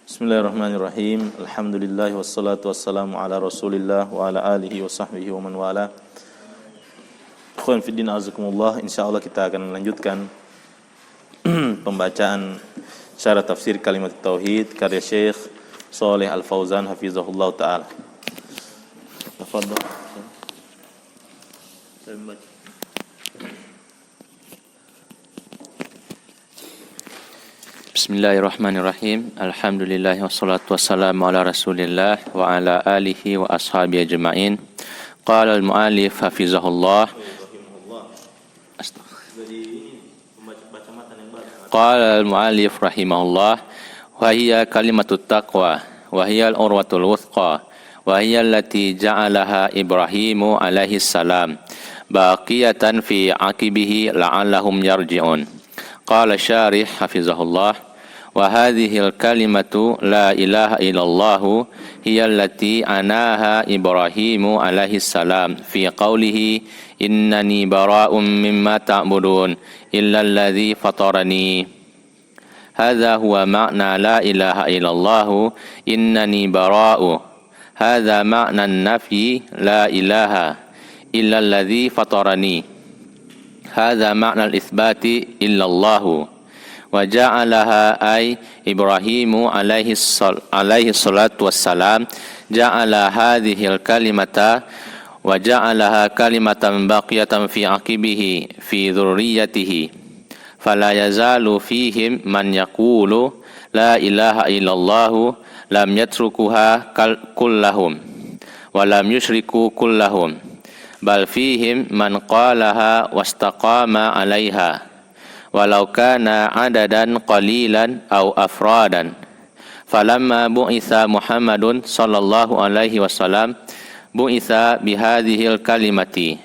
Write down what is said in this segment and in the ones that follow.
Bismillahirrahmanirrahim. Alhamdulillah wassalatu wassalamu ala Rasulillah wa ala alihi wa sahbihi wa man wala. Ikhwan fiddin azakumullah, insyaallah kita akan melanjutkan pembacaan syarah tafsir kalimat tauhid karya Syekh Shalih Al-Fauzan hafizahullah taala. Tafadhal. Saya membaca. Bismillahirrahmanirrahim. Alhamdulillah wassalatu wassalamu ala Rasulillah wa ala alihi wa ashabihi ajma'in. Qala al-mu'allif hafizahullah. Qala al-mu'allif rahimahullah wa hiya kalimatut taqwa wa hiya al-urwatul wuthqa wa hiya allati ja'alaha Ibrahimu alaihi salam baqiyatan fi aqibihi la'allahum yarji'un. Qala syarih hafizahullah wa hadhil kalimatu la ilaha illallah hiya allati anaha Ibrahimu alaihi salam fi qawlihi innani bara'um mimma ta'budun illa alladhi fatarani. Hadha huwa ma'na la ilaha illallah innani bara'u. Hadha ma'na an-nafyi la ilaha illa alladhi fatarani. Hadha ma'na al-itsbati illallahu. Wa ja'alaha ay Ibrahimu alaihi salatu wassalam ja'ala hadhil kalimata wa ja'alaha kalimatan baqiyatan fi aqibihi fi dhurriyyatihi fala yazalu fihim man yaqulu la ilaha illallah lam yatrukuha kullahum wa lam yushriku kullahum bal fihim man qalaha wastaqama alaiha walau kana adadan qalilan aw afradan. Falamma bu'itha Muhammadun sallallahu alaihi wasallam bu'itha bihadhil kalimati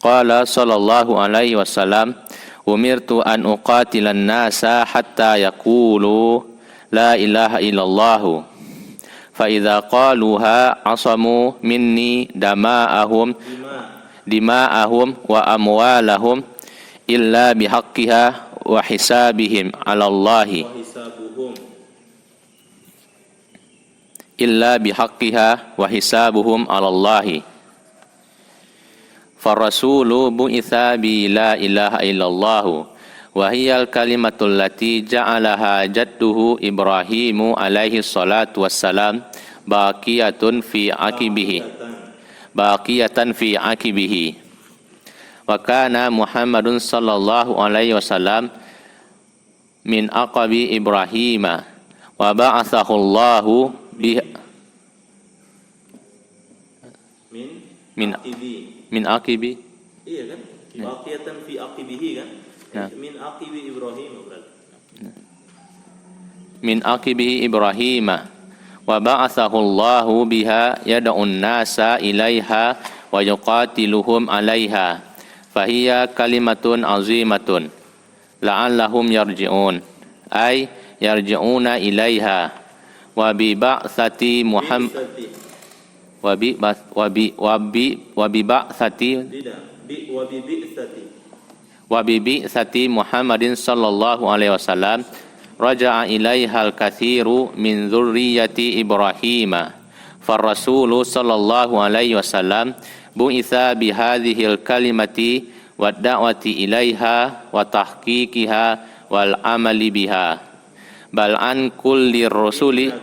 qala sallallahu alaihi wasallam umirtu an uqatilan nasa hatta yaqulu la ilaha illallah fa idza qaluha asamu minni dima'ahum wa amwalahum illa bihaqqiha wa hisabihim 'ala Allahi illa bihaqqiha wa hisabuhum 'ala Allahi. Farrasulu bu'itha bi la ilaha illallah wa hiya al-kalimatul lati ja'alaha jadduhu Ibrahimu alaihi salatu wassalam baqiyatan fi aqibihi. Wa kana Muhammadun sallallahu alaihi wasallam min aqabi Ibrahim wa ba'athahu Allahu min aqibi. Iya kan? Baqiyatan fi aqibihi kan? Min aqibi Ibrahim berarti. Min aqibi Ibrahim wa ba'athahu Allahu biha yad'un nasa ilaiha wa yuqatiluhum 'alaiha. Fahiya kalimatun azimatun la'allahum yarji'un ay yarji'una ilaiha wa bi ba'tsati Muhammad wa bi bi'tsati Muhammadin sallallahu alaihi wasallam raja'a ilaiha al-katsiru min dzurriyyati Ibrahim farrasulu sallallahu alaihi wasallam bu'itha bihadhil kalimati wa da'wati ilaiha wa tahqiqiha wal amali biha bal an kulli rusuli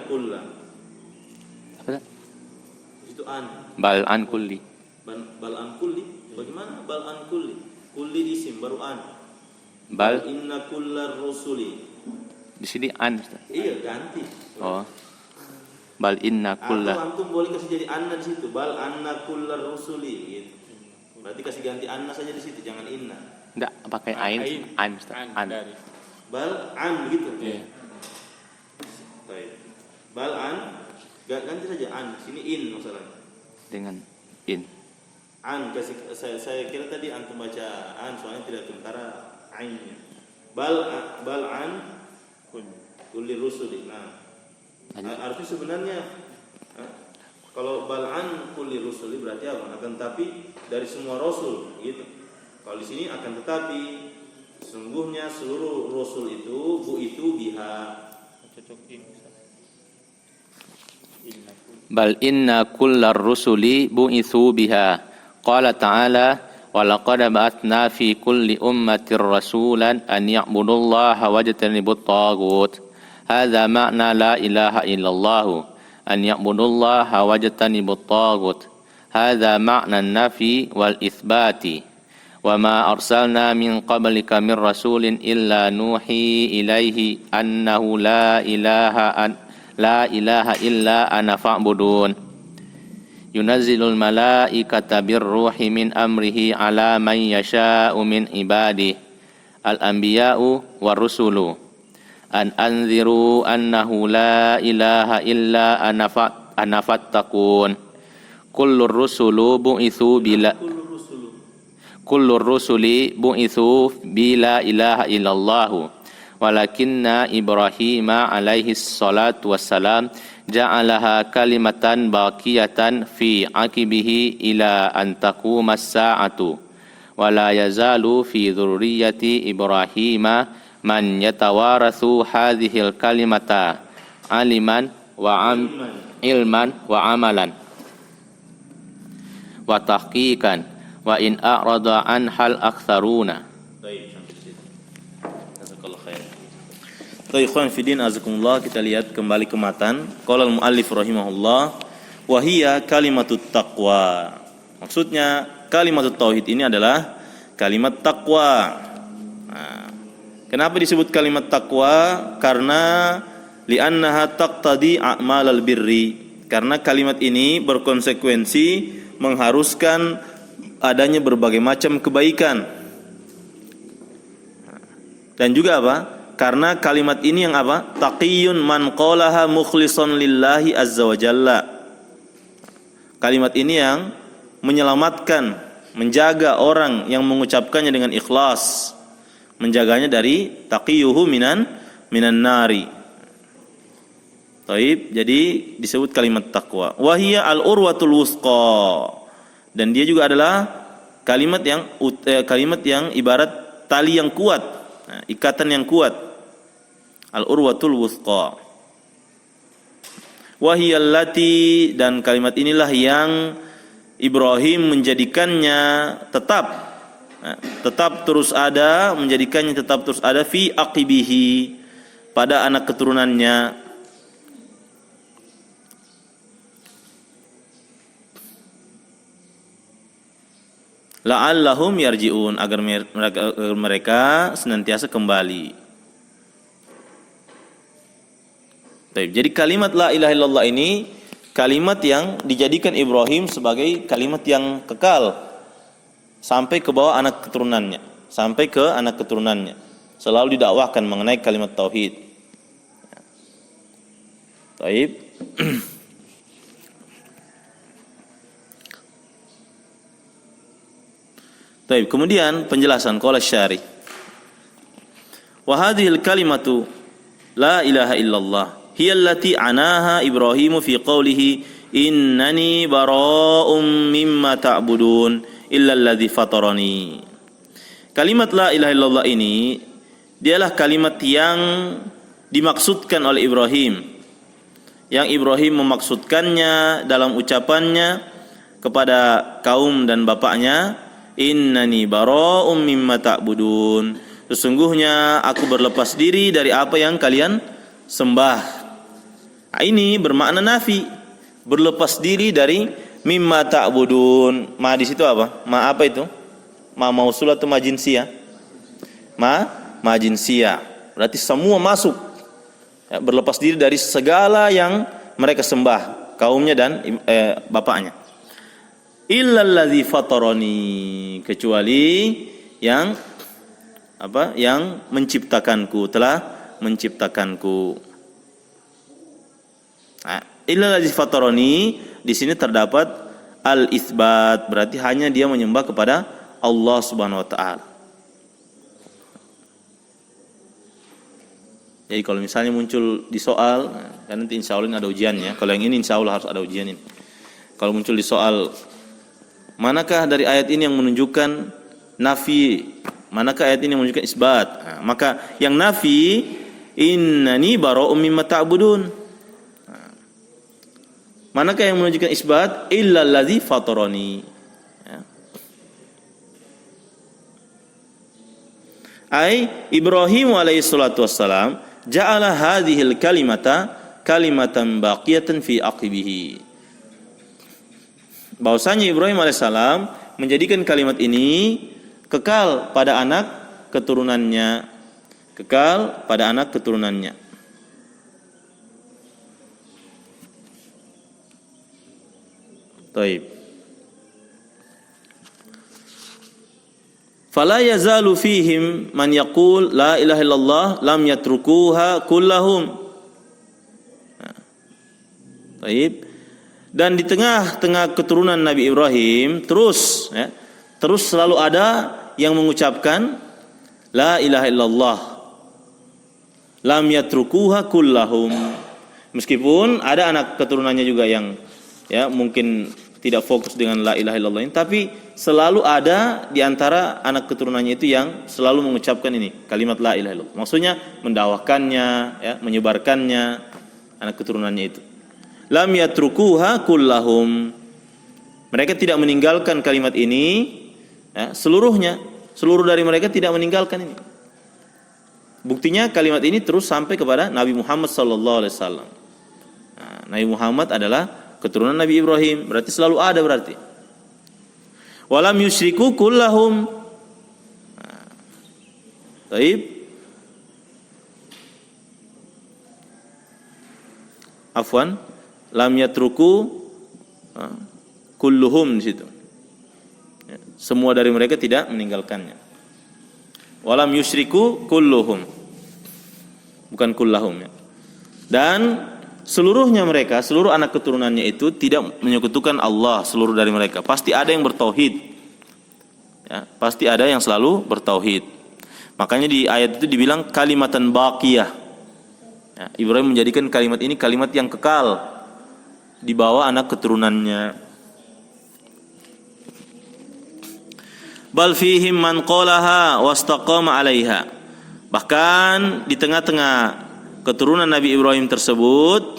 bal an kulli bagaimana bal an kulli isim baru an bal inna kullar rusuli di sini an. Iya ganti. Oh, bal inna kullar. Atau antum boleh kasih jadi anna di situ. Bal anna kullar rusuli gitu. Berarti kasih ganti anna saja di situ, jangan inna. Enggak, pakai an. Bal an gitu. Iya. Baik. Bal an ganti saja an. Sini in masalahnya. Dengan in. An kasih saya kira tadi antum baca an soalnya tidak tentara ainnya. Bal an kulli rusuli. Nah, arti sebenarnya kalau bal'an kulli rusuli berarti apa? Akan tapi dari semua rasul gitu. Kalau di sini akan tetapi sesungguhnya seluruh rasul itu bu itu biha bal inna kullar rusuli bu'itsu biha. Qala ta'ala wa laqad ba'atsna fi kulli ummatin rasulan an ya'budullaha wajtanibut taghut. Hadza ma'na la ilaha illallah an ya'budullaha wajtanibut taghut. Hadza ma'na an-nafi wal itsbati. Wa ma arsalna min qablika min rasulin illa nuhi ilaihi annahu la ilaha illa ana fa'budun. Yunazzilul malaikata birruhi min amrihi ala man yasha'u min ibadihi al-anbiya'u war rusulu an anziru annahu la ilaha illa ana fattaqun. Kullur rusulu bu'itsu Kullur rusuli bu'itsu bila ilaha illallah walakinna Ibrahim alaihi salatu wassalam ja'alaha kalimatan baqiyatan fi aqibihi ila an taqumas sa'atu wa la yazalu fi dzurriyyati Ibrahim man yatawarathu hadhil kalimata aliman wa ilman wa amalan wa tahqiqan wa in a'rada an hal aktsaruna. Baik, sampai di situ. Jazakallahu khair. Baik, ikhwan fillah azakumullah, kita lihat kembali ke matan. Qala al-muallif rahimahullah wa hiya kalimatut taqwa. Maksudnya kalimatut tauhid ini adalah kalimat takwa. Nah, kenapa disebut kalimat takwa? Karena li'annaha taqtadi a'malal birri. Karena kalimat ini berkonsekuensi mengharuskan adanya berbagai macam kebaikan. Dan juga apa? Karena kalimat ini yang apa? Taqiyun man qalaha mukhlishan lillahi azza wa jalla. Kalimat ini yang menyelamatkan, menjaga orang yang mengucapkannya dengan ikhlas, menjaganya dari taqiyuhu minan nari. Taib, jadi disebut kalimat takwa. Wa hiya al-urwatul wusqa. Dan dia juga adalah kalimat yang ibarat tali yang kuat, ikatan yang kuat. Al-urwatul wuthqa. Wa hiya allati, dan kalimat inilah yang Ibrahim menjadikannya tetap terus ada, menjadikannya tetap terus ada fi aqibihi, pada anak keturunannya. La'allahum yarji'un, agar mereka senantiasa kembali. Jadi kalimat la ilaha illallah ini kalimat yang dijadikan Ibrahim sebagai kalimat yang kekal sampai ke bawah anak keturunannya, selalu didakwahkan mengenai kalimat tauhid. Baik. Baik, kemudian penjelasan qala syarih. Wa hadhil kalimatu la ilaha illallah hiya allati anaha Ibrahim fi qawlihi innani bara'um mimma ta'budun illa alladhi fatarani. Kalimat la ilaha illallah ini dialah kalimat yang dimaksudkan oleh Ibrahim, yang Ibrahim memaksudkannya dalam ucapannya kepada kaum dan bapaknya, innani bara'um mimma ta'budun, sesungguhnya aku berlepas diri dari apa yang kalian sembah. Ini bermakna nafi, berlepas diri dari mimma ta'budun. Ma di situ apa? Ma apa itu? Ma mausul atau ma jinsiyah? Ma jinsiyah. Berarti semua masuk. Ya, berlepas diri dari segala yang mereka sembah, kaumnya dan bapaknya. Illalladzi fatarani, kecuali yang apa? Yang menciptakanku, telah menciptakanku. Nah, illalladzi fatarani di sini terdapat al-itsbat, berarti hanya dia menyembah kepada Allah Subhanahu wa taala. Jadi kalau misalnya muncul di soal, kan nanti insya Allah ada ujiannya. Kalau yang ini insya Allah harus ada ujian ini. Kalau muncul di soal, manakah dari ayat ini yang menunjukkan nafi, manakah ayat ini yang menunjukkan isbat? Nah, maka yang nafi, innani bara'um mimma ta'budun. Nah, Manakah yang menunjukkan isbat? Illa allazi fatarani. Ya. Ai Ibrahim alaihi salatu wassalam ja'ala hadhil kalimata kalimatan baqiyatan fi aqibihi. Bahwasanya Ibrahim alaihissalam menjadikan kalimat ini kekal pada anak keturunannya. Kekal pada anak keturunannya. Taib. Fala yazalu fihim man yaqul la ilaha illallah lam yatrukuha kullahum. Taib. Dan di tengah-tengah keturunan Nabi Ibrahim terus selalu ada yang mengucapkan la ilaha illallah lam yatrukuha kullahum. Meskipun ada anak keturunannya juga yang mungkin tidak fokus dengan la ilaha illallah ini, tapi selalu ada di antara anak keturunannya itu yang selalu mengucapkan ini kalimat la ilaha illallah. Maksudnya mendakwakannya, menyebarkannya anak keturunannya itu. Lam yatrukuha kullahum. Mereka tidak meninggalkan kalimat ini seluruhnya. Seluruh dari mereka tidak meninggalkan ini. Buktinya kalimat ini terus sampai kepada Nabi Muhammad sallallahu alaihi wasallam. Nabi Muhammad adalah keturunan Nabi Ibrahim, berarti selalu ada berarti. Walam yusyriku kullahum. Baik. Afwan, lam yatruku kulluhum di situ. Semua dari mereka tidak meninggalkannya. Walam yusyriku kulluhum. Bukan kullahum ya. Dan seluruhnya mereka, seluruh anak keturunannya itu tidak menyekutukan Allah, seluruh dari mereka. Pasti ada yang bertauhid. Ya, pasti ada yang selalu bertauhid. Makanya di ayat itu dibilang kalimatan baqiyah. Ya, Ibrahim menjadikan kalimat ini kalimat yang kekal di bawah anak keturunannya. Bal fihim man qalaha wastaqama 'alaiha. Bahkan di tengah-tengah keturunan Nabi Ibrahim tersebut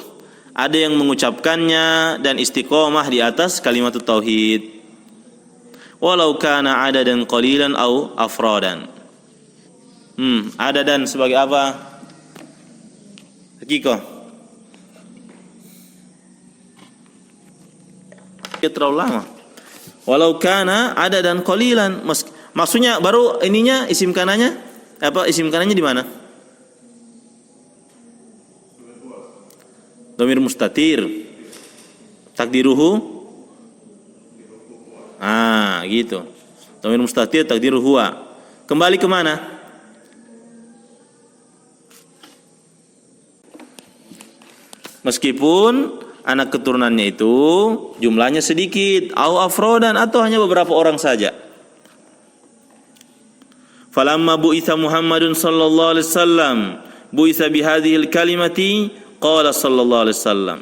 ada yang mengucapkannya dan istiqomah di atas kalimat tauhid. Walau kana adadan qalilan au afradan. Adadan sebagai apa? Hakikah. Terlalu lama. Walau kana adadan qalilan. Maksudnya baru ininya isim kanannya apa? Isim kanannya di mana? Dhamir mustatir. Takdiruhu. Gitu. Dhamir mustatir takdiruhu huwa. Kembali ke mana? Meskipun anak keturunannya itu jumlahnya sedikit, au afrodan atau hanya beberapa orang saja. Falamma bu'itha Muhammadun sallallahu alaihi wasallam bu'itha bihadhil kalimati qala sallallahu alaihi wasallam.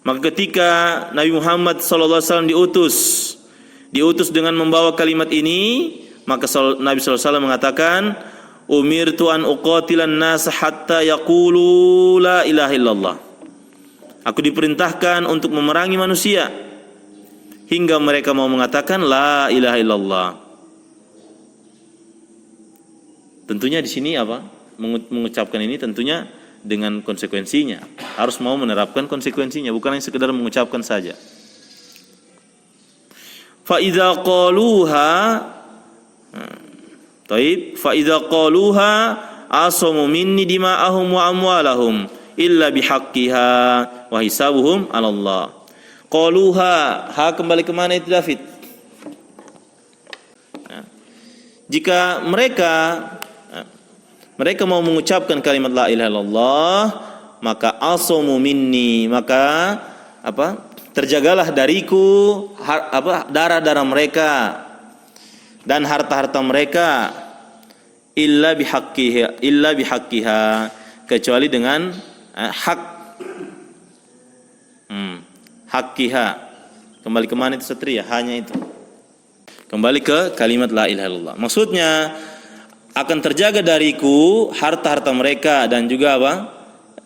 Maka ketika Nabi Muhammad sallallahu alaihi wasallam diutus dengan membawa kalimat ini, maka Nabi sallallahu alaihi wasallam mengatakan, umirtu an uqatilan nas hatta yaqulu la ilaha illallah. Aku diperintahkan untuk memerangi manusia hingga mereka mau mengatakan la ilaha illallah. Tentunya di sini apa? Mengucapkan ini tentunya dengan konsekuensinya. Harus mau menerapkan konsekuensinya, bukan hanya sekedar mengucapkan saja. Fa idza qaluha fa idza qaluha asamu minni dima'ahum wa amwalahum illa bihaqqiha wa hisabuhum 'ala Allah. Qaluha, kembali ke mana itu David? Jika mereka mau mengucapkan kalimat la ilaha illallah, maka asamu minni, maka terjagalah dariku darah-darah mereka dan harta-harta mereka illa bihaqqiha kecuali dengan haqqiha. Kembali ke mana itu Satria? Hanya itu. Kembali ke kalimat la ilaha illallah. Maksudnya akan terjaga dariku harta-harta mereka dan juga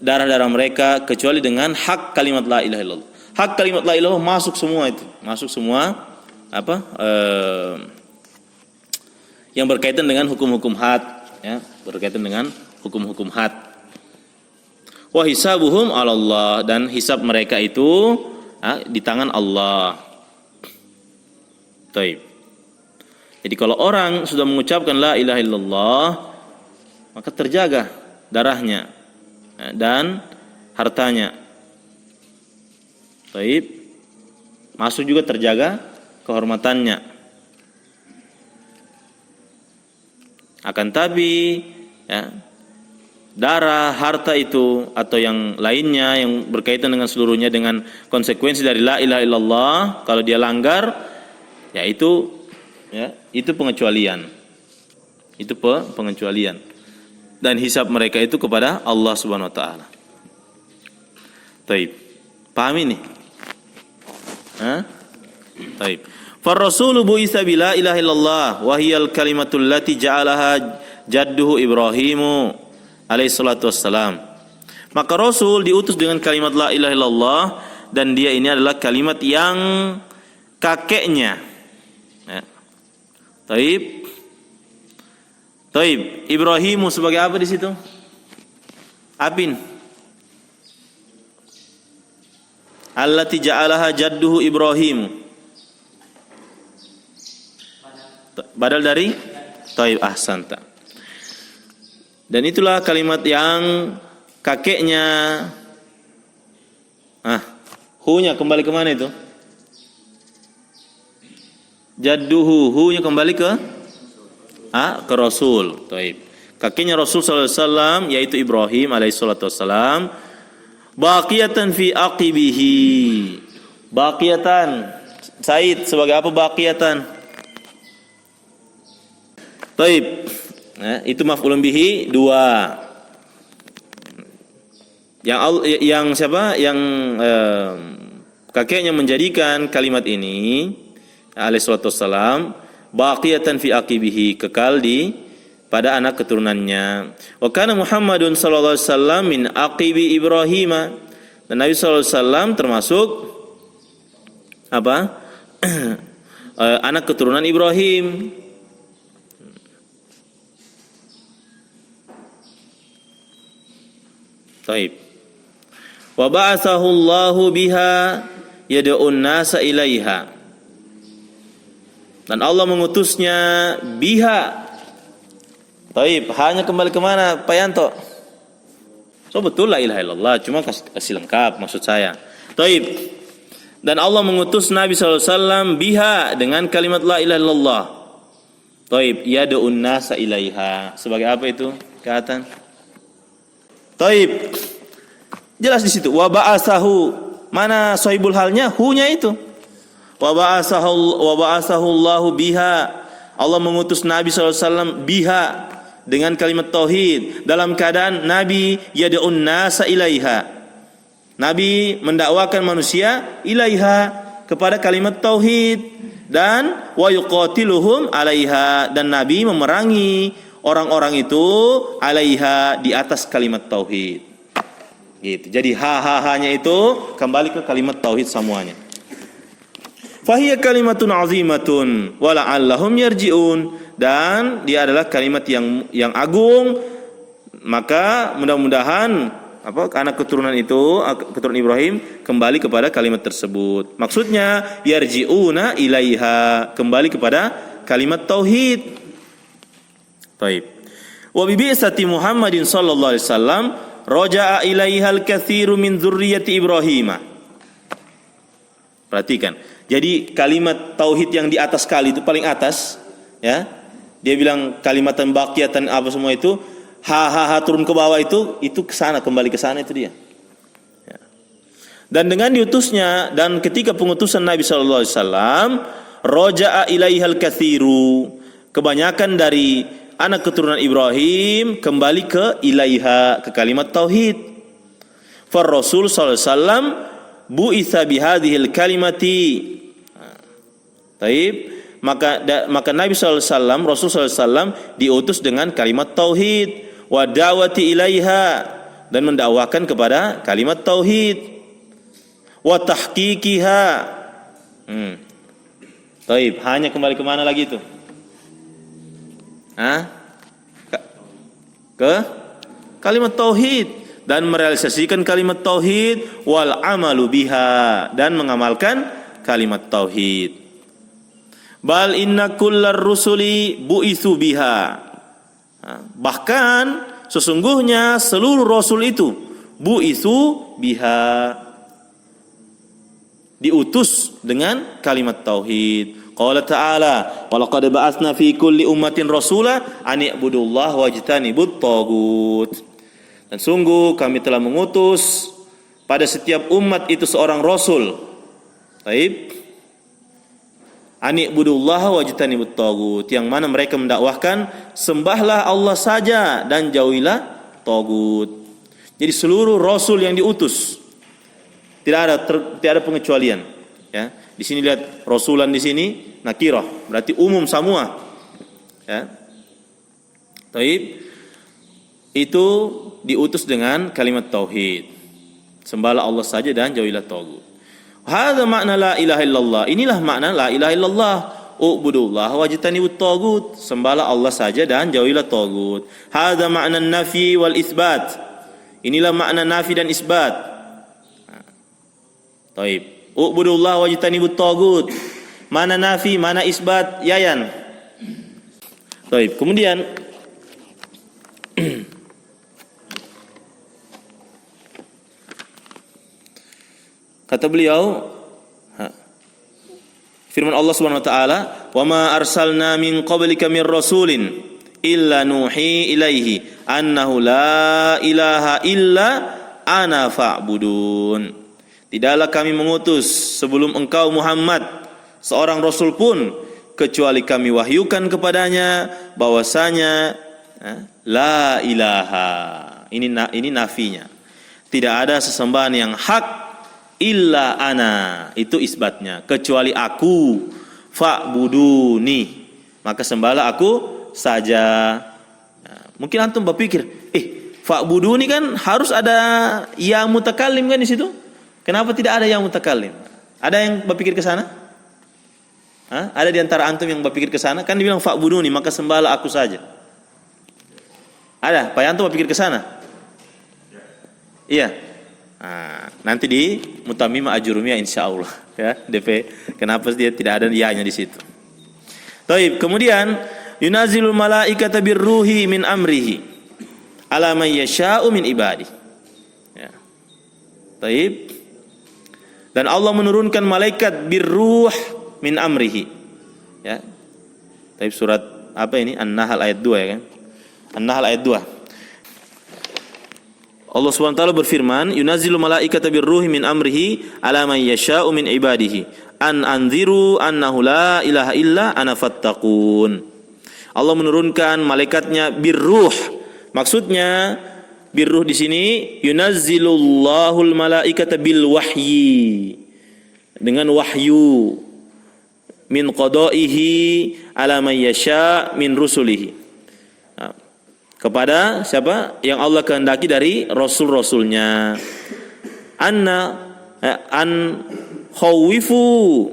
darah-darah mereka kecuali dengan hak kalimat la ilaha illallah. Hak kalimat la ilaha illallah masuk semua itu, masuk semua yang berkaitan dengan hukum-hukum had, ya, berkaitan dengan hukum-hukum had. Wa hisabuhum 'ala Allah, dan hisab mereka itu di tangan Allah. Taib. Jadi kalau orang sudah mengucapkan la ilaha illallah, maka terjaga darahnya dan hartanya. Taib. Masuk juga terjaga kehormatannya. Akan tapi ya, darah, harta itu atau yang lainnya yang berkaitan dengan seluruhnya dengan konsekuensi dari la ilaha illallah, kalau dia langgar, ya itu pengecualian. Itu pengecualian. Dan hisab mereka itu kepada Allah Subhanahu wa taala. Taib. Paham ini? Taib. Far rasulu bu'itsa bi la ilaha illallah wa hiyal kalimatul lati ja'alaha jadduhu Ibrahimu alaihi salatu wassalam. Maka Rasul diutus dengan kalimat la ilaha illallah, dan dia ini adalah kalimat yang kakeknya. Ya. Taib. Taib. Ibrahimu sebagai apa di situ? Apin. Allati ja'alaha jadduhu Ibrahimu. Badal dari Taib, ahsanta. Dan itulah kalimat yang kakeknya. Hu-nya kembali ke mana itu? Jadduhu, hu-nya kembali ke Rasul. Taib. Kakeknya Rasul sallallahu alaihi wasallam yaitu Ibrahim alaihi salatu wasallam. Baqiyatan fi aqibihi. Baqiyatan. Said sebagai apa baqiyatan? Taib. Itu maf'ulun bihi 2. Yang siapa? Yang kakeknya menjadikan kalimat ini alaihi salatu wassalam baqiyatan fi aqibihi, kekal pada anak keturunannya. Wa kana Muhammadun sallallahu alaihi wasallam min aqibi Ibrahim. Dan Nabi sallallahu alaihi wasallam termasuk anak keturunan Ibrahim. Taib. Wa ba'athahu Allahu biha yad'un nasa ilaiha. Dan Allah mengutusnya biha. Taib, hanya kembali ke mana Pak Yanto? So betul la ilaha illallah, cuma kasih lengkap maksud saya. Taib. Dan Allah mengutus Nabi sallallahu alaihi wasallam biha dengan kalimat la ilaha illallah. Taib, yad'un nasa ilaiha. Sebagai apa itu? Kata. Taib. Jelas di situ. Wa ba'asahu. Mana sahibul halnya? Hu-nya itu. Wa ba'asahu Allahu biha. Allah mengutus Nabi SAW biha dengan kalimat tauhid dalam keadaan Nabi yad'un nasa ilaiha. Nabi mendakwakan manusia ilaiha, kepada kalimat tauhid, dan wa yuqatiluhum alaiha, dan Nabi memerangi orang-orang itu alaiha, di atas kalimat tauhid. Gitu. Jadi ha-ha-hanya itu kembali ke kalimat tauhid semuanya. Fahiya kalimatun azimatun wa la'allahum yarji'un, dan dia adalah kalimat yang agung, maka mudah-mudahan anak keturunan itu, keturunan Ibrahim, kembali kepada kalimat tersebut. Maksudnya yarji'una ilaiha, kembali kepada kalimat tauhid. Baik. Wa bi bi'sati Muhammadin sallallahu alaihi wasallam raja'a ilaihal katsiru min dzurriyyati Ibrahim. Perhatikan. Jadi kalimat tauhid yang di atas kali itu paling atas, ya. Dia bilang kalimatan baqiyatan apa semua itu, ha turun ke bawah itu ke sana, kembali ke sana itu dia. Ya. Dan dengan diutusnya, dan ketika pengutusan Nabi sallallahu alaihi wasallam, raja'a ilaihal katsiru, kebanyakan dari anak keturunan Ibrahim kembali ke ilaiha, ke kalimat tauhid. Far Rasul sallallahu alaihi wasallam bu'itsa bihadhil kalimati. Taib, maka Nabi sallallahu alaihi wasallam, Rasul sallallahu alaihi wasallam diutus dengan kalimat tauhid, wa da'wati ilaiha, dan mendakwakan kepada kalimat tauhid. Wa tahqiqiha. Taib, hanya kembali ke mana lagi itu? Ke kalimat tauhid dan merealisasikan kalimat tauhid wal amalu biha dan mengamalkan kalimat tauhid. Bal inna kullar rusuli bu'itsu biha. Bahkan sesungguhnya seluruh rasul itu bu'itsu biha, diutus dengan kalimat tauhid. Qala ta'ala, wa laqad ba'atsna fi kulli ummatin rasula an i'budullaha wajtanibut tagut. Dan sungguh kami telah mengutus pada setiap umat itu seorang rasul. Baik. An i'budullaha wajtanibut tagut, yang mana mereka mendakwahkan sembahlah Allah saja dan jauhilah tagut. Jadi seluruh rasul yang diutus tidak ada pengecualian, ya. Di sini lihat rasulan, di sini nakirah, berarti umum semua, ya. Taib, itu diutus dengan kalimat tauhid, sembahlah Allah saja dan jauhilah tagut. Hadza makna la ilaha illallah. Inilah makna la ilaha illallah. Ubudullah wajtanibut tagut, sembahlah Allah saja dan jauhilah tagut. Hadza makna nafi wal isbat. Inilah makna nafi dan isbat. Taib. Ubudullah wajtanibut tagut. Mana nafi, mana isbat, Yayan? Taib. Kemudian kata beliau, firman Allah Subhanahu wa taala, "Wa ma arsalna min qablika min rasulin illa nuhi ilaihi annahu la ilaha illa ana fa'budun." Tidaklah kami mengutus sebelum engkau Muhammad seorang rasul pun kecuali kami wahyukan kepadanya bahwasanya la ilaha. Ini nafinya. Tidak ada sesembahan yang hak illa ana, itu isbatnya, kecuali aku, fa'buduni, maka sembahlah aku saja. Mungkin antum berpikir, fa'buduni kan harus ada ya mutakallim kan di situ? Kenapa tidak ada ya mutakallim? Ada yang berpikir ke sana? Ada di antara antum yang berpikir ke sana? Kan dibilang fa'buduni, maka sembahlah aku saja. Ada? Pak Yanto berpikir ke sana? Iya. Nanti di Mutamimah Ajurumiyah insyaallah, ya, DP. Kenapa dia tidak ada ya-nya di situ? Taib. Kemudian yunazilul malaikata birruhi min amrihi ala man yasha'u min ibadi. Ya. Taib. Dan Allah menurunkan malaikat birruh min amrihi. Ya. Taib, surat apa ini? An-Nahl ayat 2, ya kan? An-Nahl ayat 2. Allah SWT berfirman, yunazzilu malaikata birruhi min amrihi ala man yasha'u min ibadihi an anziru annahu la ilaha illa ana fattaqun. Allah menurunkan malaikatnya birruh. Maksudnya birruh di sini yunazzilullahul malaikata bil wahyi, dengan wahyu, min qada'ihi ala man yasha' min rusulihi, kepada siapa yang Allah kehendaki dari rasul-rasulnya. An khawifu.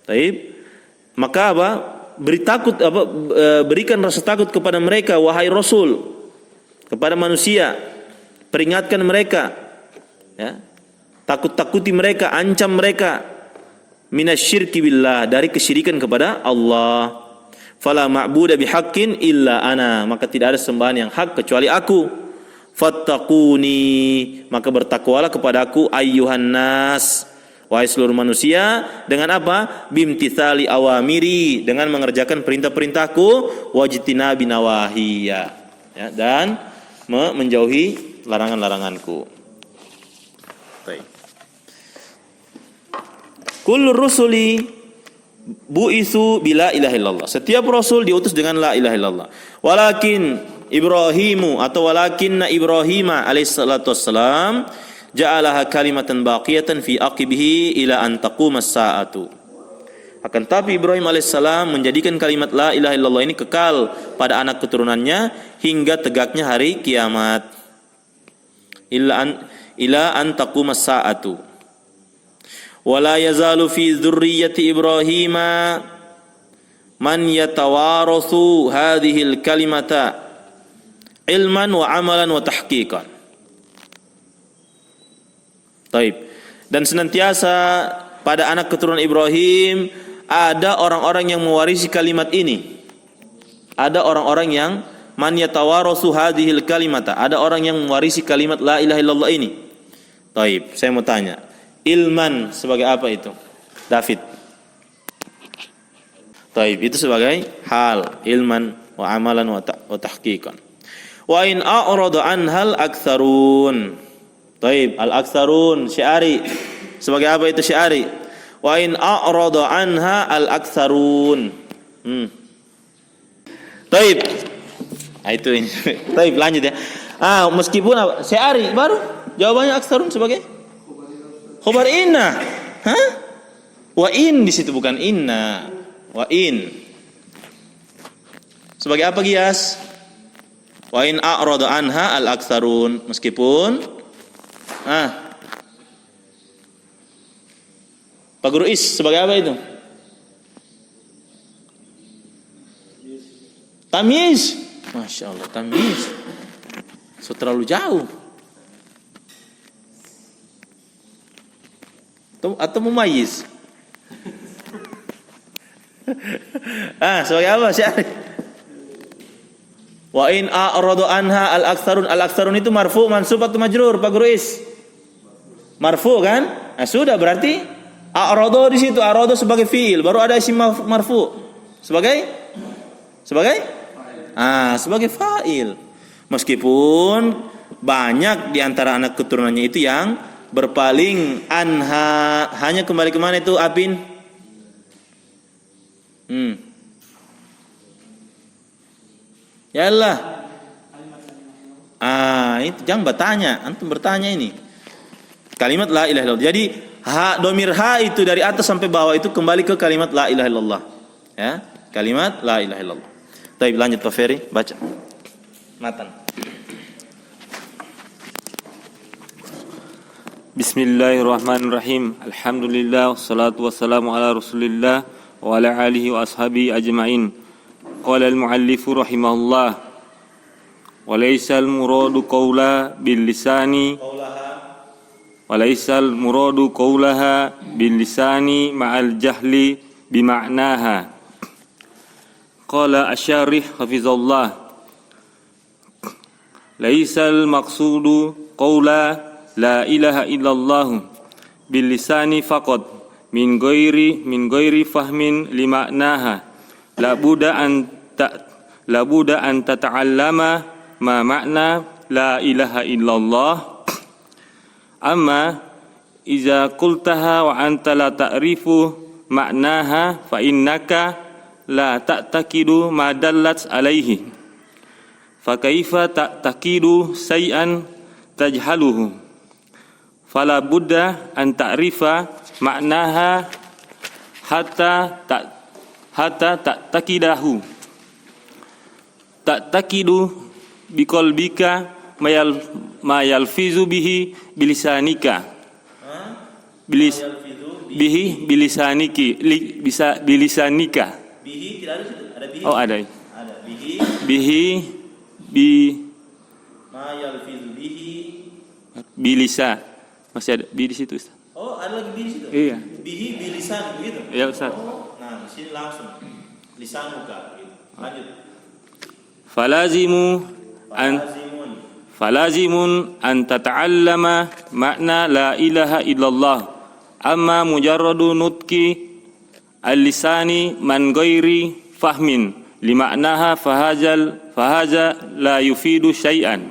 Taib. Maka apa? Berikan rasa takut kepada mereka, wahai rasul, kepada manusia. Peringatkan mereka, ya. Takut-takuti mereka, ancam mereka minasyirki billah, dari kesyirikan kepada Allah. Fala ma'budu bihaqqin illa ana, maka tidak ada sembahan yang hak kecuali aku. Fattaquni, maka bertakwalah kepadaku, ayyuhan nas, wahai seluruh manusia, dengan apa? Bimtithali awamiri, dengan mengerjakan perintah-perintahku, wajtinabi nawahiya, ya, dan menjauhi larangan-laranganku. Baik. Kullu rusuli bu'itsu bila ilaha illallah. Setiap rasul diutus dengan la ilaha illallah. Walakin Ibrahima alaihissalatu wassalam ja'alaha kalimatan baqiyatan fi aqibihi ila an taqumas sa'atu. Akan tapi Ibrahim alaihissalam menjadikan kalimat la ilaha illallah ini kekal pada anak keturunannya hingga tegaknya hari kiamat. ila an taqumas sa'atu. Wa la yazalu fi dzurriyyati Ibrahim man yatawarathu hadhihi al-kalimata ilman wa amalan wa tahqiqan. Taib. Dan senantiasa pada anak keturunan Ibrahim ada orang-orang yang mewarisi kalimat ini. Ada orang-orang yang man yatawarathu hadhil kalimata. Ada orang yang mewarisi kalimat la ilaha illallah ini. Taib, saya mau tanya. Ilman sebagai apa itu? David. Taib, itu sebagai hal, ilman wa amalan wa tahqiqan. Wa in a'rada anhal aktsarun. Taib, al-aktsarun syiari. Sebagai apa itu syiari? Wa in a'rada anha al-aktsarun. Taib. Nah, itu ini. Taib, lanjut ya. Meskipun syiari baru jawabannya aktsarun sebagai khabar inna. Hah? Wa in di situ bukan inna. Wa in. Sebagai apa Giyas? Wa in a'rada anha al-aktsarun. Meskipun Pak Guru Is sebagai apa itu? Tamyiz. Masya Allah, tamyiz. So terlalu jauh. Atau mumayyiz. Sebagai apa sih? Wa in a'radu anha al-aktsarun. Al-aktsarun itu marfu, mansub atau majrur, Pak Guru Is? Marfu kan? Sudah berarti a'radu di situ, a'radu sebagai fiil, baru ada isim marfu. Sebagai fa'il. Meskipun banyak di antara anak keturunannya itu yang berpaling anha, hanya kembali ke mana itu Apin? Yalah. Itu jangan bertanya, antum bertanya ini. Kalimat la ilaha illallah. Jadi domir ha itu dari atas sampai bawah itu kembali ke kalimat la ilaha illallah. Ya, kalimat la ilaha illallah. Baik, lanjut Pak Ferry, baca matan. Bismillahirrahmanirrahim. Alhamdulillah wassalatu wassalamu ala Rasulillah wa ala alihi wa ashabihi ajma'in. Qala al-muallifu rahimahullah wa laysal muradu qawla bil lisani walaisal muradu qaulaha bil lisani ma'al jahli bima'naha. Qala asyarih hafizallah laisal maqsudu qaula la ilaha illallah bil lisani faqat min ghairi fahmin lima'naha la buda an tata'allama ma ma'na la ilaha illallah. Amma iza qultaha wa anta la ta'rifu ma'naha fa innaka la ta'taqidu ma dallat alaihi fa kaifa ta'taqidu shay'an tajhaluhu fala budda an ta'rifa ma'naha hatta ta'taqidahu ta'taqidu biqalbika ma yalfizu bihi bilisanika bilisaniki bisa bilisanika bihi tidak ada situ, ada bihi. Ada bihi ma yalfizu bihi bilisa, masih ada bi di situ Ustaz. Ada lagi bihi di situ. Iya, bihi bilisan begitu. Iya Ustaz. Nah di sini langsung lisanuka gitu. Lanjut. Falazimun an tata'allama makna la ilaha illallah amma mujarradu nutki al-lisani man ghairi fahmin limaknaha fahaza la yufidu syai'an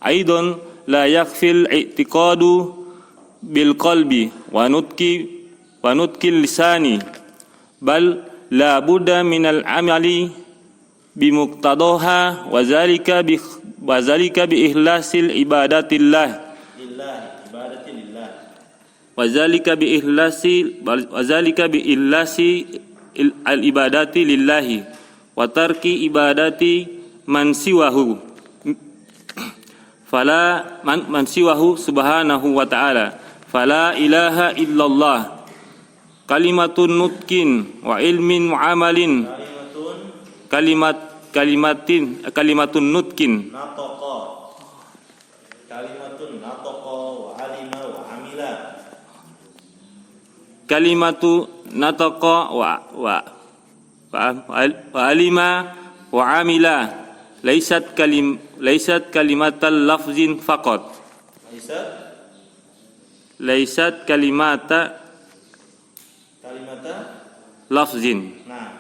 aidan la yakfil i'tiqadu bil qalbi wa nutki lisani bal la budda minal amali bimuqtadaha wa zalika bi ihlasil ibadatillah wa zalika bi ihlasi al ibadati lillahi wa tarki ibadati man siwahu fala man siwahu subhanahu wa ta'ala fala ilaha illallah kalimatun nutkin wa ilmin wa amalin kalimatun nutkin nataqa kalimatun nataqa wa alima wa amila kalimatu nataqa wa alima wa amila laysat kalimatal lafzin faqat laysat kalimata lafzin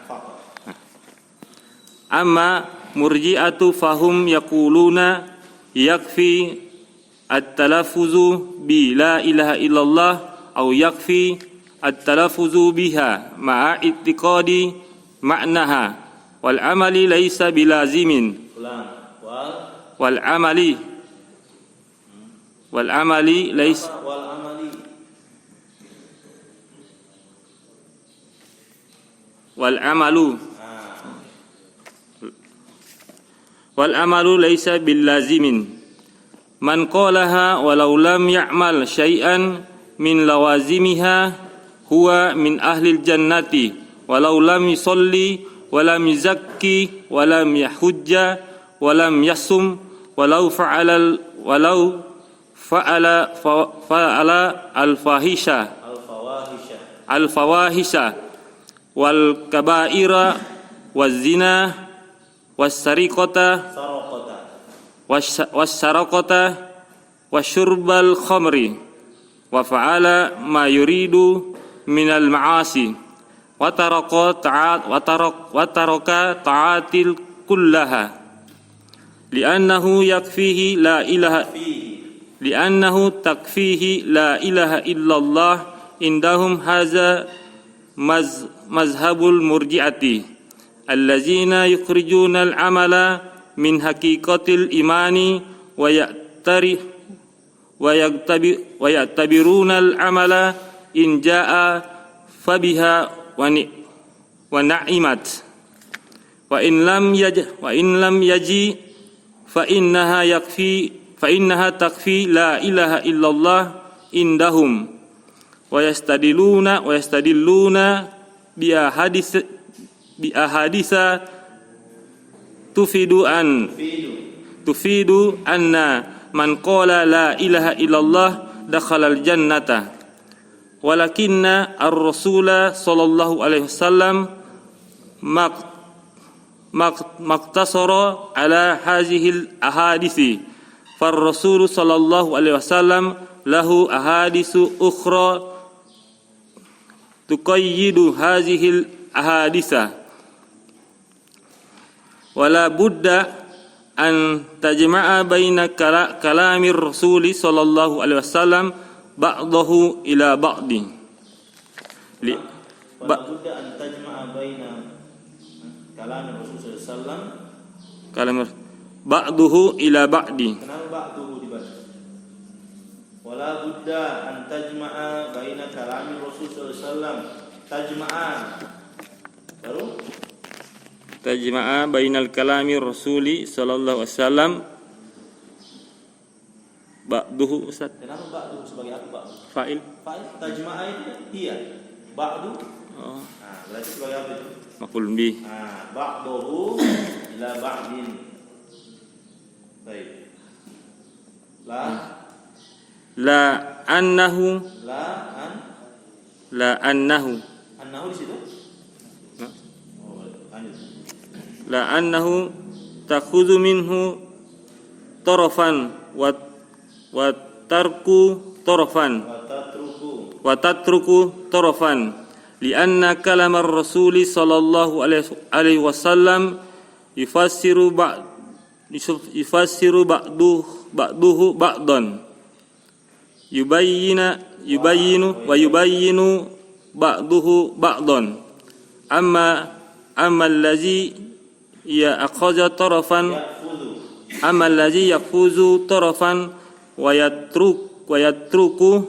faqat amma murji'atu fahum yaquluna yakfi at-talaffuzu bi la ilaha illallah aw yakfi at-talaffuzu biha ma'a i'tiqadi ma'naha wal amali laysa bilazimin wal amali laysa wal amalu laysa bilazimin man qalaha walau lam ya'mal syai'an min lawazimiha huwa min ahlil jannati walau lam yusalli walam yuzakki walam yahujja walam yasum walau fa'ala al fawahisha wal kabaira waz zina was sariqata wasyurbal khamri wa fa'ala ma yuridu minal ma'asi wa taraka ta'atil kullaha li'annahu takfihi la ilaha illallah indahum haza mazhabul murji'ati allazina yukhrijuna al-amala min haqiqatil imani wa ya'tabiruna al-amala in jaa fabiha wa na'imat wa in lam yaji fa innaha takfi la ilaha illallah indahum wa yastadilluna bi ahaditha tufidu anna man qala la ilaha illallah dakhala al-jannata walakinna ar-rasula sallallahu alaihi wasallam maktasara ala hazihil ahadithi far-rasul sallallahu alaihi wasallam lahu ahadithu ukhra tuqayyidu hazihil ahaditha wala budda an tajma'a baina kalamir rasuli sallallahu alaihi wasallam ba'dahu ila ba'di wala budda an tajma'a baina kalamir rasul sallallahu kalamir ba'dahu ila ba'di kenapa ba'dahu dibaca wala budda an tajma'a baina kalamir rasul sallallahu tajma'a baru tajma'a bainal kalami rasuli sallallahu alaihi wasallam ba'duhu Ustaz. Kenapa ba'du sebagai apa ba'du? Fa'il tajma'a itu iya ba'du berarti sebagai apa itu? maf'ul bih. Ba'duhu ila ba'din. Baik. Annahu di situ la annahu takhudhu minhu tarafan wa tatruku tarafan lianna kalamar rasuli sallallahu alaihi wasallam yufassiru ba'duhu ba'dan yubayyinu ba'duhu ba'dan amma allazi ya'khadhu tarafan amma allazi yafuzu tarafan wa yatruku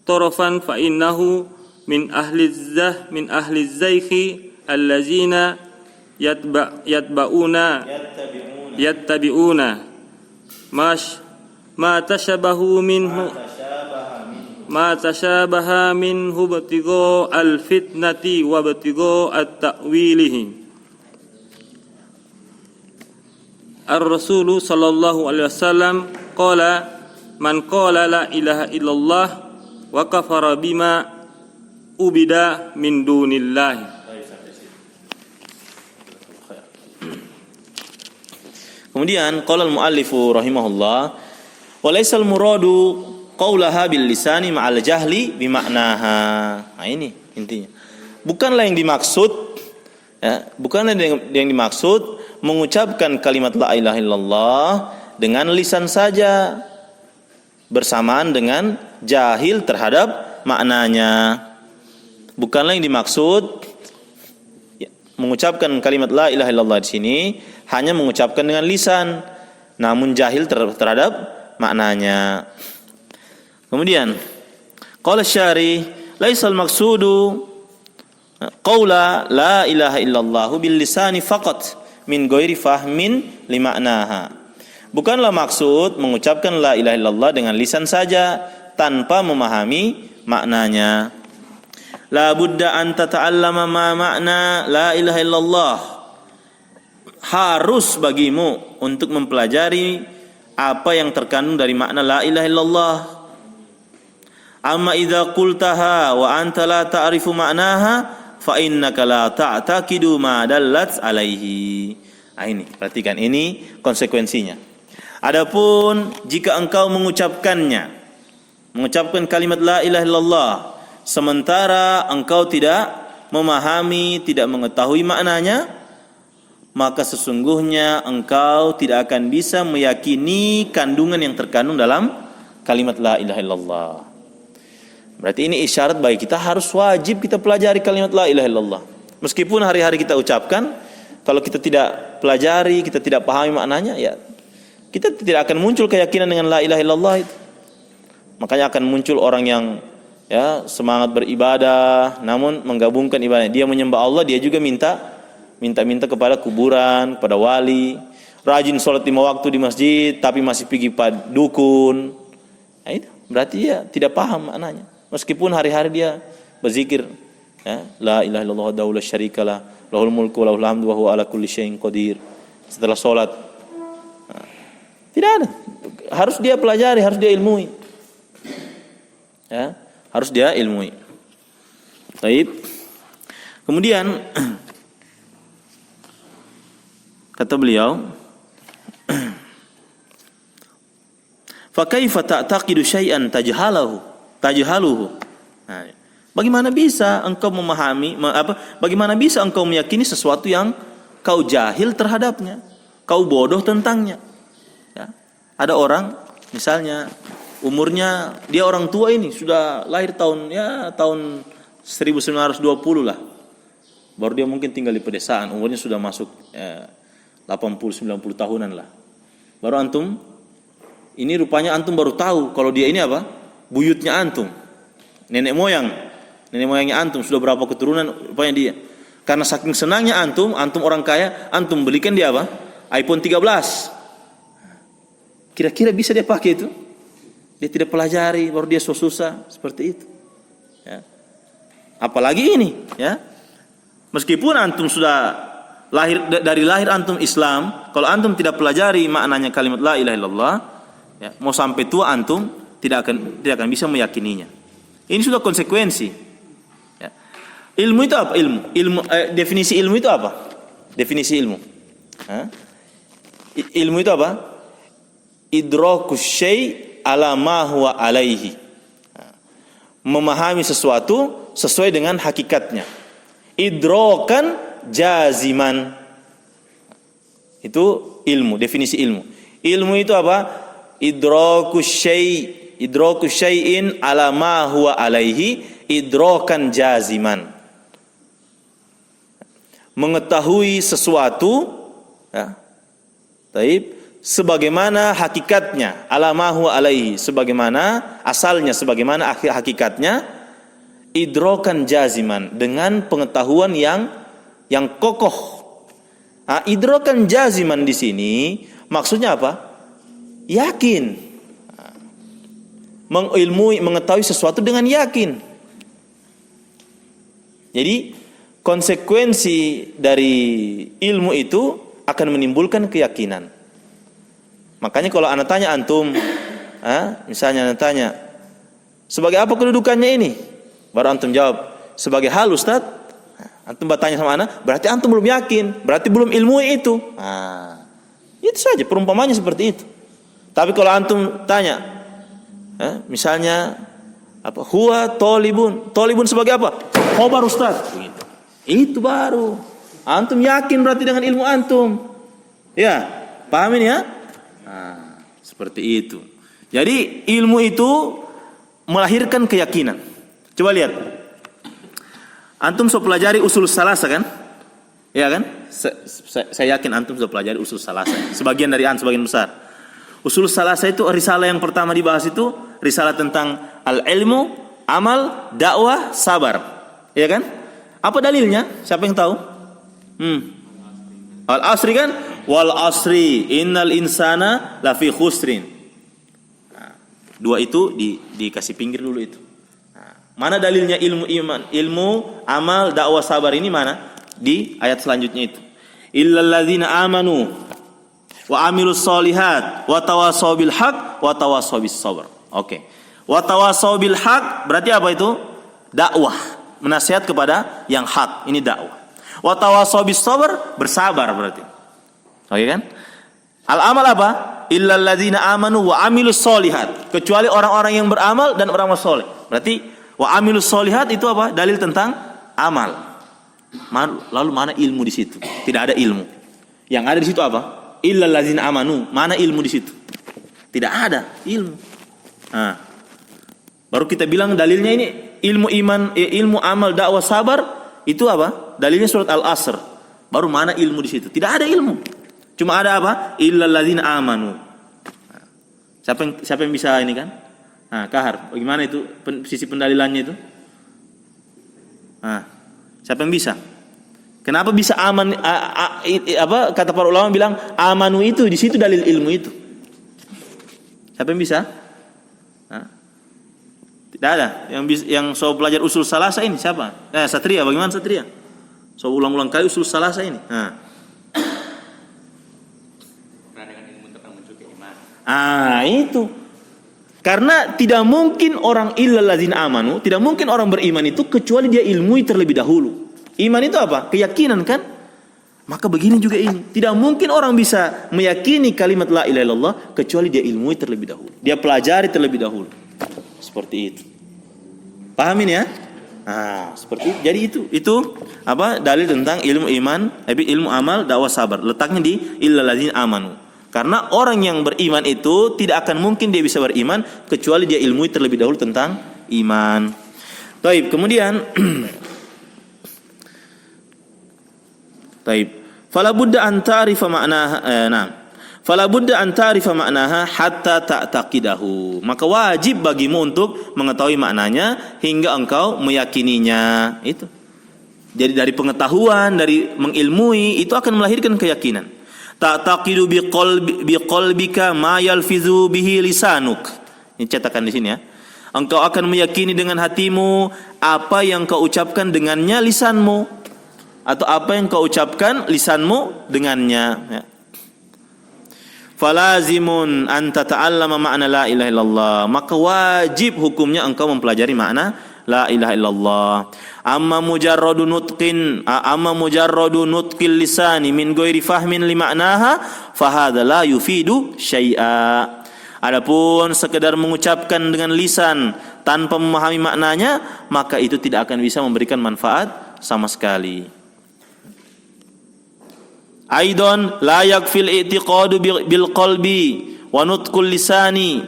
tarafan fa innahu min ahli zaykhi allazina yattabi'una ma tashabahu minhu batigo al-fitnati wa batigo at-ta'wilihi. Ar-Rasulu sallallahu alaihi wasallam qala man qala la ilaha illallah wa kafara bima ubida min dunillah. Kemudian qala al-muallifu rahimahullah wa laysal muradu qaulaha bil lisani ma'al jahli bi ma'naha. Nah ini intinya. Bukanlah yang dimaksud mengucapkan kalimat la ilaha illallah dengan lisan saja bersamaan dengan jahil terhadap maknanya. Bukanlah yang dimaksud mengucapkan kalimat la ilaha illallah di sini hanya mengucapkan dengan lisan namun jahil terhadap maknanya. Kemudian qala syari laisal maqsudu qaula la ilaha illallah bil lisani faqat min ghairi fahmin li ma'naha. Bukanlah maksud mengucapkan la ilaha illallah dengan lisan saja tanpa memahami maknanya. La budda an tata'allama ma ma'na la ilaha illallah. Harus bagimu untuk mempelajari apa yang terkandung dari makna la ilaha illallah. Amma idza qultaha wa anta la ta'rifu ma'naha fa innaka la ta'taqidu ma dallat alaihi. Ini perhatikan, ini konsekuensinya. Adapun jika engkau mengucapkan kalimat la ilaha illallah sementara engkau tidak memahami, tidak mengetahui maknanya, maka sesungguhnya engkau tidak akan bisa meyakini kandungan yang terkandung dalam kalimat la ilaha illallah. Berarti ini isyarat bagi kita harus wajib kita pelajari kalimat la ilaha illallah. Meskipun hari-hari kita ucapkan, kalau kita tidak pelajari, kita tidak pahami maknanya, ya kita tidak akan muncul keyakinan dengan la ilaha illallah itu. Makanya akan muncul orang yang semangat beribadah namun menggabungkan ibadah. Dia menyembah Allah, dia juga minta kepada kuburan, kepada wali. Rajin sholat 5 waktu di masjid tapi masih pergi pada dukun. Nah, itu berarti dia tidak paham maknanya. Meskipun hari-hari dia berzikir, la ilaha illallah wahdahu la syarikalah, lahul mulku wa lahul hamdu wa huwa ala kulli syai'in qadir. Setelah sholat, tidak ada. Harus dia pelajari, harus dia ilmui. Harus dia ilmui. Baik. Kemudian kata beliau, fa kaifa ta'taqidu syai'an tajhaluhu? Nah, bagaimana bisa engkau memahami bagaimana bisa engkau meyakini sesuatu yang kau jahil terhadapnya, kau bodoh tentangnya? Ada orang misalnya umurnya, dia orang tua ini sudah lahir tahun 1920 lah. Baru dia mungkin tinggal di pedesaan, umurnya sudah masuk 80-90 tahunan lah. Baru antum, ini rupanya antum baru tahu kalau dia ini apa? Buyutnya antum. Nenek moyangnya antum, sudah berapa keturunan rupanya dia. Karena saking senangnya antum orang kaya, antum belikan dia apa? iPhone 13. Kira-kira bisa dia pakai itu? Dia tidak pelajari, baru dia susah seperti itu. Apalagi ini, meskipun antum sudah dari lahir antum Islam, kalau antum tidak pelajari maknanya kalimat la ilaha illallah, mau sampai tua antum tidak akan bisa meyakininya. Ini sudah konsekuensi. Ilmu itu apa? Definisi ilmu itu apa? Definisi ilmu. Ilmu itu apa? Idrakus syai' ala ma huwa alaihi. Memahami sesuatu sesuai dengan hakikatnya. Idrakan jaziman. Itu ilmu, definisi ilmu. Ilmu itu apa? Idrakus syai'in ala ma huwa alaihi idrakan jaziman. Mengetahui sesuatu sebagaimana hakikatnya, ala ma huwa alaihi, sebagaimana asalnya, sebagaimana hakikatnya, idrakan jaziman, dengan pengetahuan yang kokoh. Idrakan jaziman di sini maksudnya apa? Yakin. mengetahui sesuatu dengan yakin. Jadi konsekuensi dari ilmu itu akan menimbulkan keyakinan. Makanya kalau anak tanya antum, misalnya anak tanya, sebagai apa kedudukannya ini? Baru antum jawab, sebagai hal Ustaz. Antum bertanya sama anak, berarti antum belum yakin, berarti belum ilmui itu. Itu saja perumpamannya seperti itu. Tapi kalau antum tanya, misalnya apa? Huwa tolibun. Tolibun sebagai apa? Khobar Ustaz. Begitu. Itu baru antum yakin berarti dengan ilmu antum. Ya, paham ini ya? Seperti itu. Jadi ilmu itu melahirkan keyakinan. Coba lihat. Antum sudah pelajari usul salasa kan? Ya kan? Saya yakin antum sudah pelajari usul salasa. Sebagian dari sebagian besar. Usul salasa itu risalah yang pertama dibahas itu risalah tentang al-ilmu, amal, dakwah, sabar. Ya kan? Apa dalilnya? Siapa yang tahu? Al-asri kan? Wal asri innal insana lafi khusrin. Dua itu dikasih pinggir dulu itu. Mana dalilnya ilmu, amal, dakwah, sabar ini mana? Di ayat selanjutnya itu. Illal ladzina amanu wa amilus solihat wa tawasaw bil haq wa tawasaw bis sabr. Oke. Wa tawasaw bil haq berarti apa itu? Dakwah, menasihat kepada yang hak. Ini dakwah. Wa tawasaw bis sabr, bersabar berarti. Oke kan? Al-amal apa? Illal ladzina amanu wa amilus solihat. Kecuali orang-orang yang beramal dan beramal soleh. Berarti wa amilus solihat itu apa? Dalil tentang amal. Lalu mana ilmu di situ? Tidak ada ilmu. Yang ada di situ apa? Illal ladzina amanu. Mana ilmu di situ? Tidak ada ilmu. Baru kita bilang dalilnya ini ilmu iman, ilmu amal, dakwah, sabar itu apa? Dalilnya surat Al-Asr. Baru mana ilmu di situ? Tidak ada ilmu. Cuma ada apa? Illal ladzina amanu. Siapa yang bisa ini kan? Kahar. Bagaimana itu sisi pendalilannya itu? Siapa yang bisa? Kenapa bisa aman? Kata para ulama bilang amanu itu di situ dalil ilmu itu. Siapa yang bisa? Tidak ada. Yang so belajar usul salasa ini siapa? Satria. Bagaimana Satria? So ulang-ulang kali usul salasa ini. Itu. Karena tidak mungkin orang illal ladzina amanu, tidak mungkin orang beriman itu kecuali dia ilmui terlebih dahulu. Iman itu apa? Keyakinan kan? Maka begini juga ini. Tidak mungkin orang bisa meyakini kalimat la ilaha illallah kecuali dia ilmui terlebih dahulu. Dia pelajari terlebih dahulu. Seperti itu. Pahamin ya? Seperti itu. Jadi itu apa? Dalil tentang ilmu iman, ilmu amal, dakwah, sabar. Letaknya di illal ladzina amanu. Karena orang yang beriman itu tidak akan mungkin dia bisa beriman kecuali dia ilmui terlebih dahulu tentang iman. Taib. Kemudian Taib. Fala budda an ta'rifa ma'naha. Fala budda an ta'rifa ma'naha hatta ta'taqidahu. Maka wajib bagimu untuk mengetahui maknanya hingga engkau meyakininya. Itu. Jadi dari pengetahuan, dari mengilmui itu akan melahirkan keyakinan. Ta'taqidu biqalbika ma yalfizu bihi lisanuk. Ini cetakan di sini ya. Engkau akan meyakini dengan hatimu apa yang kau ucapkan dengannya lisanmu, atau apa yang kau ucapkan lisanmu dengannya ya. Falazimun an tata'allama ma'na la ilaha illallah. Maka wajib hukumnya engkau mempelajari makna la ilaha illallah. Amma mujarradu nutqil lisani min ghairi fahmin li ma'naha fahadha la yufidu syai'a. Adapun sekedar mengucapkan dengan lisan tanpa memahami maknanya, maka itu tidak akan bisa memberikan manfaat sama sekali. Aidan la yakfil i'tiqadu bil qalbi wa nutqul lisani.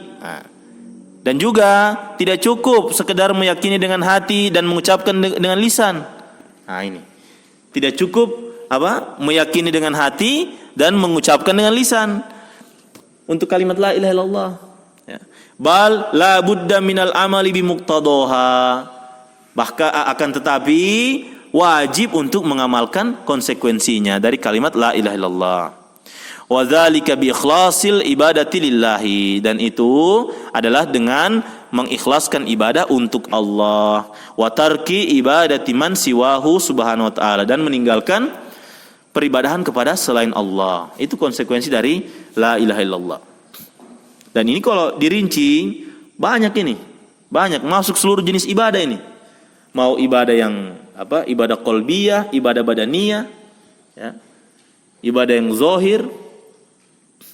Dan juga tidak cukup sekedar meyakini dengan hati dan mengucapkan dengan lisan. Ini. Tidak cukup meyakini dengan hati dan mengucapkan dengan lisan. Untuk kalimat la ilaha illallah. Ya. Bal la budda minal amali bimuqtadaha. Bahkan akan tetapi wajib untuk mengamalkan konsekuensinya dari kalimat la ilaha illallah. Wa dzalika bi ikhlasil ibadati lillahi, dan itu adalah dengan mengikhlaskan ibadah untuk Allah, wa tarki ibadati man siwahu subhanahu wa ta'ala, dan meninggalkan peribadahan kepada selain Allah. Itu konsekuensi dari la ilaha illallah. Dan ini kalau dirinci banyak ini. Banyak masuk seluruh jenis ibadah ini. Mau ibadah yang ibadah qalbiyah, ibadah badaniyah, ya. Ibadah yang zahir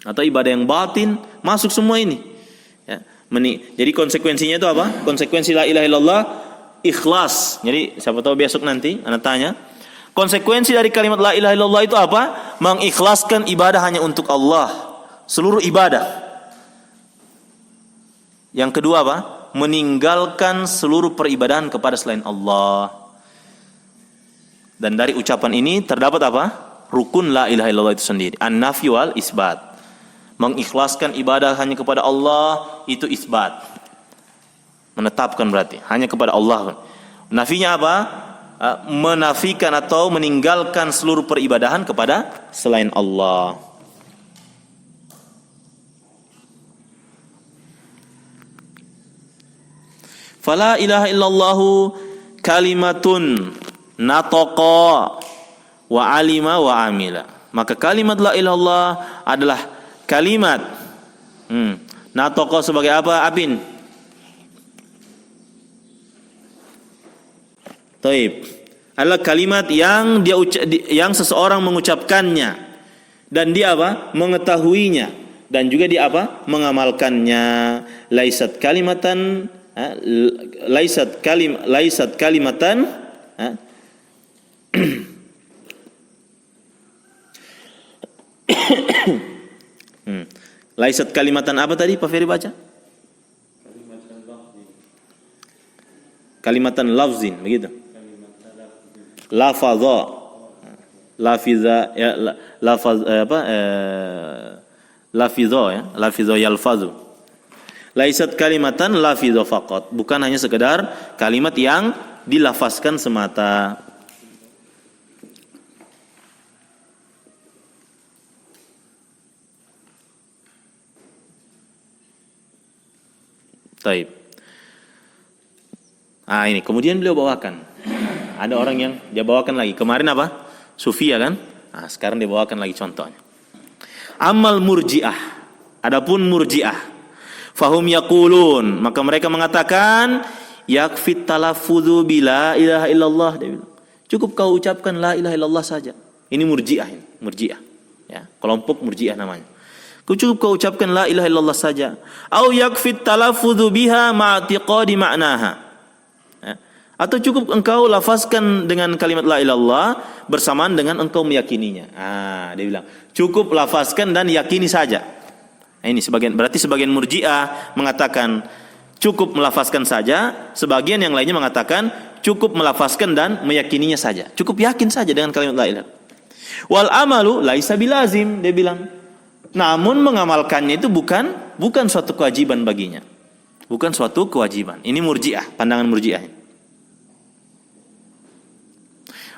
atau ibadah yang batin, masuk semua ini. Ya. Jadi konsekuensinya itu apa? Konsekuensi la ilaha illallah ikhlas. Jadi siapa tahu besok nanti anak tanya, konsekuensi dari kalimat la ilaha illallah itu apa? Mengikhlaskan ibadah hanya untuk Allah, seluruh ibadah. Yang kedua apa? Meninggalkan seluruh peribadahan kepada selain Allah. Dan dari ucapan ini terdapat apa? Rukun la ilaha illallah itu sendiri, an-nafi wal isbat. Mengikhlaskan ibadah hanya kepada Allah itu isbat. Menetapkan berarti hanya kepada Allah. Nafinya apa? Menafikan atau meninggalkan seluruh peribadahan kepada selain Allah. Fala ilaha illallahu kalimatun nataqa wa alima wa amila. Maka kalimat la ilaha illallah adalah kalimat nataqa sebagai apa? Apin? Taib. Adalah kalimat yang yang seseorang mengucapkannya dan dia apa? Mengetahuinya dan juga dia apa? Mengamalkannya. Laisat kalimatan laisat kalimatan laisat kalimatan apa tadi Pak Ferry baca? Kalimatan lafzin, begitu. Lafadha, lafiza, ya, lafaz apa? Lafidho ya, lafidho yalfazu. Laisat kalimatan lafidho faqat, bukan hanya sekedar kalimat yang dilafazkan semata. Taib. Ini kemudian beliau bawakan. Ada orang yang dia bawakan lagi. Kemarin apa? Sufia kan? Sekarang dia bawakan lagi contohnya. Amal murji'ah. Adapun murji'ah, fahum yaqulun, maka mereka mengatakan yakfit talaffudzu bila ilaha illallah. Dia bilang, cukup kau ucapkan la ilaha illallah saja. Ini murji'ah, murji'ah. Ya, kelompok murji'ah namanya. Cukup kau ucapkan la ilaha illallah saja. Au yakfit talaffudzu biha ma'tiqadi ma'naha. Ya. Atau cukup engkau lafazkan dengan kalimat la ilaha illallah bersamaan dengan engkau meyakininya. Dia bilang, cukup lafazkan dan yakini saja. Ini berarti sebagian murji'ah mengatakan cukup melafazkan saja, sebagian yang lainnya mengatakan cukup melafazkan dan meyakininya saja. Cukup yakin saja dengan kalimat la ilaha. Wal amalu laisa bilazim, dia bilang. Namun mengamalkannya itu bukan suatu kewajiban baginya. Bukan suatu kewajiban. Ini murji'ah, pandangan murji'ah.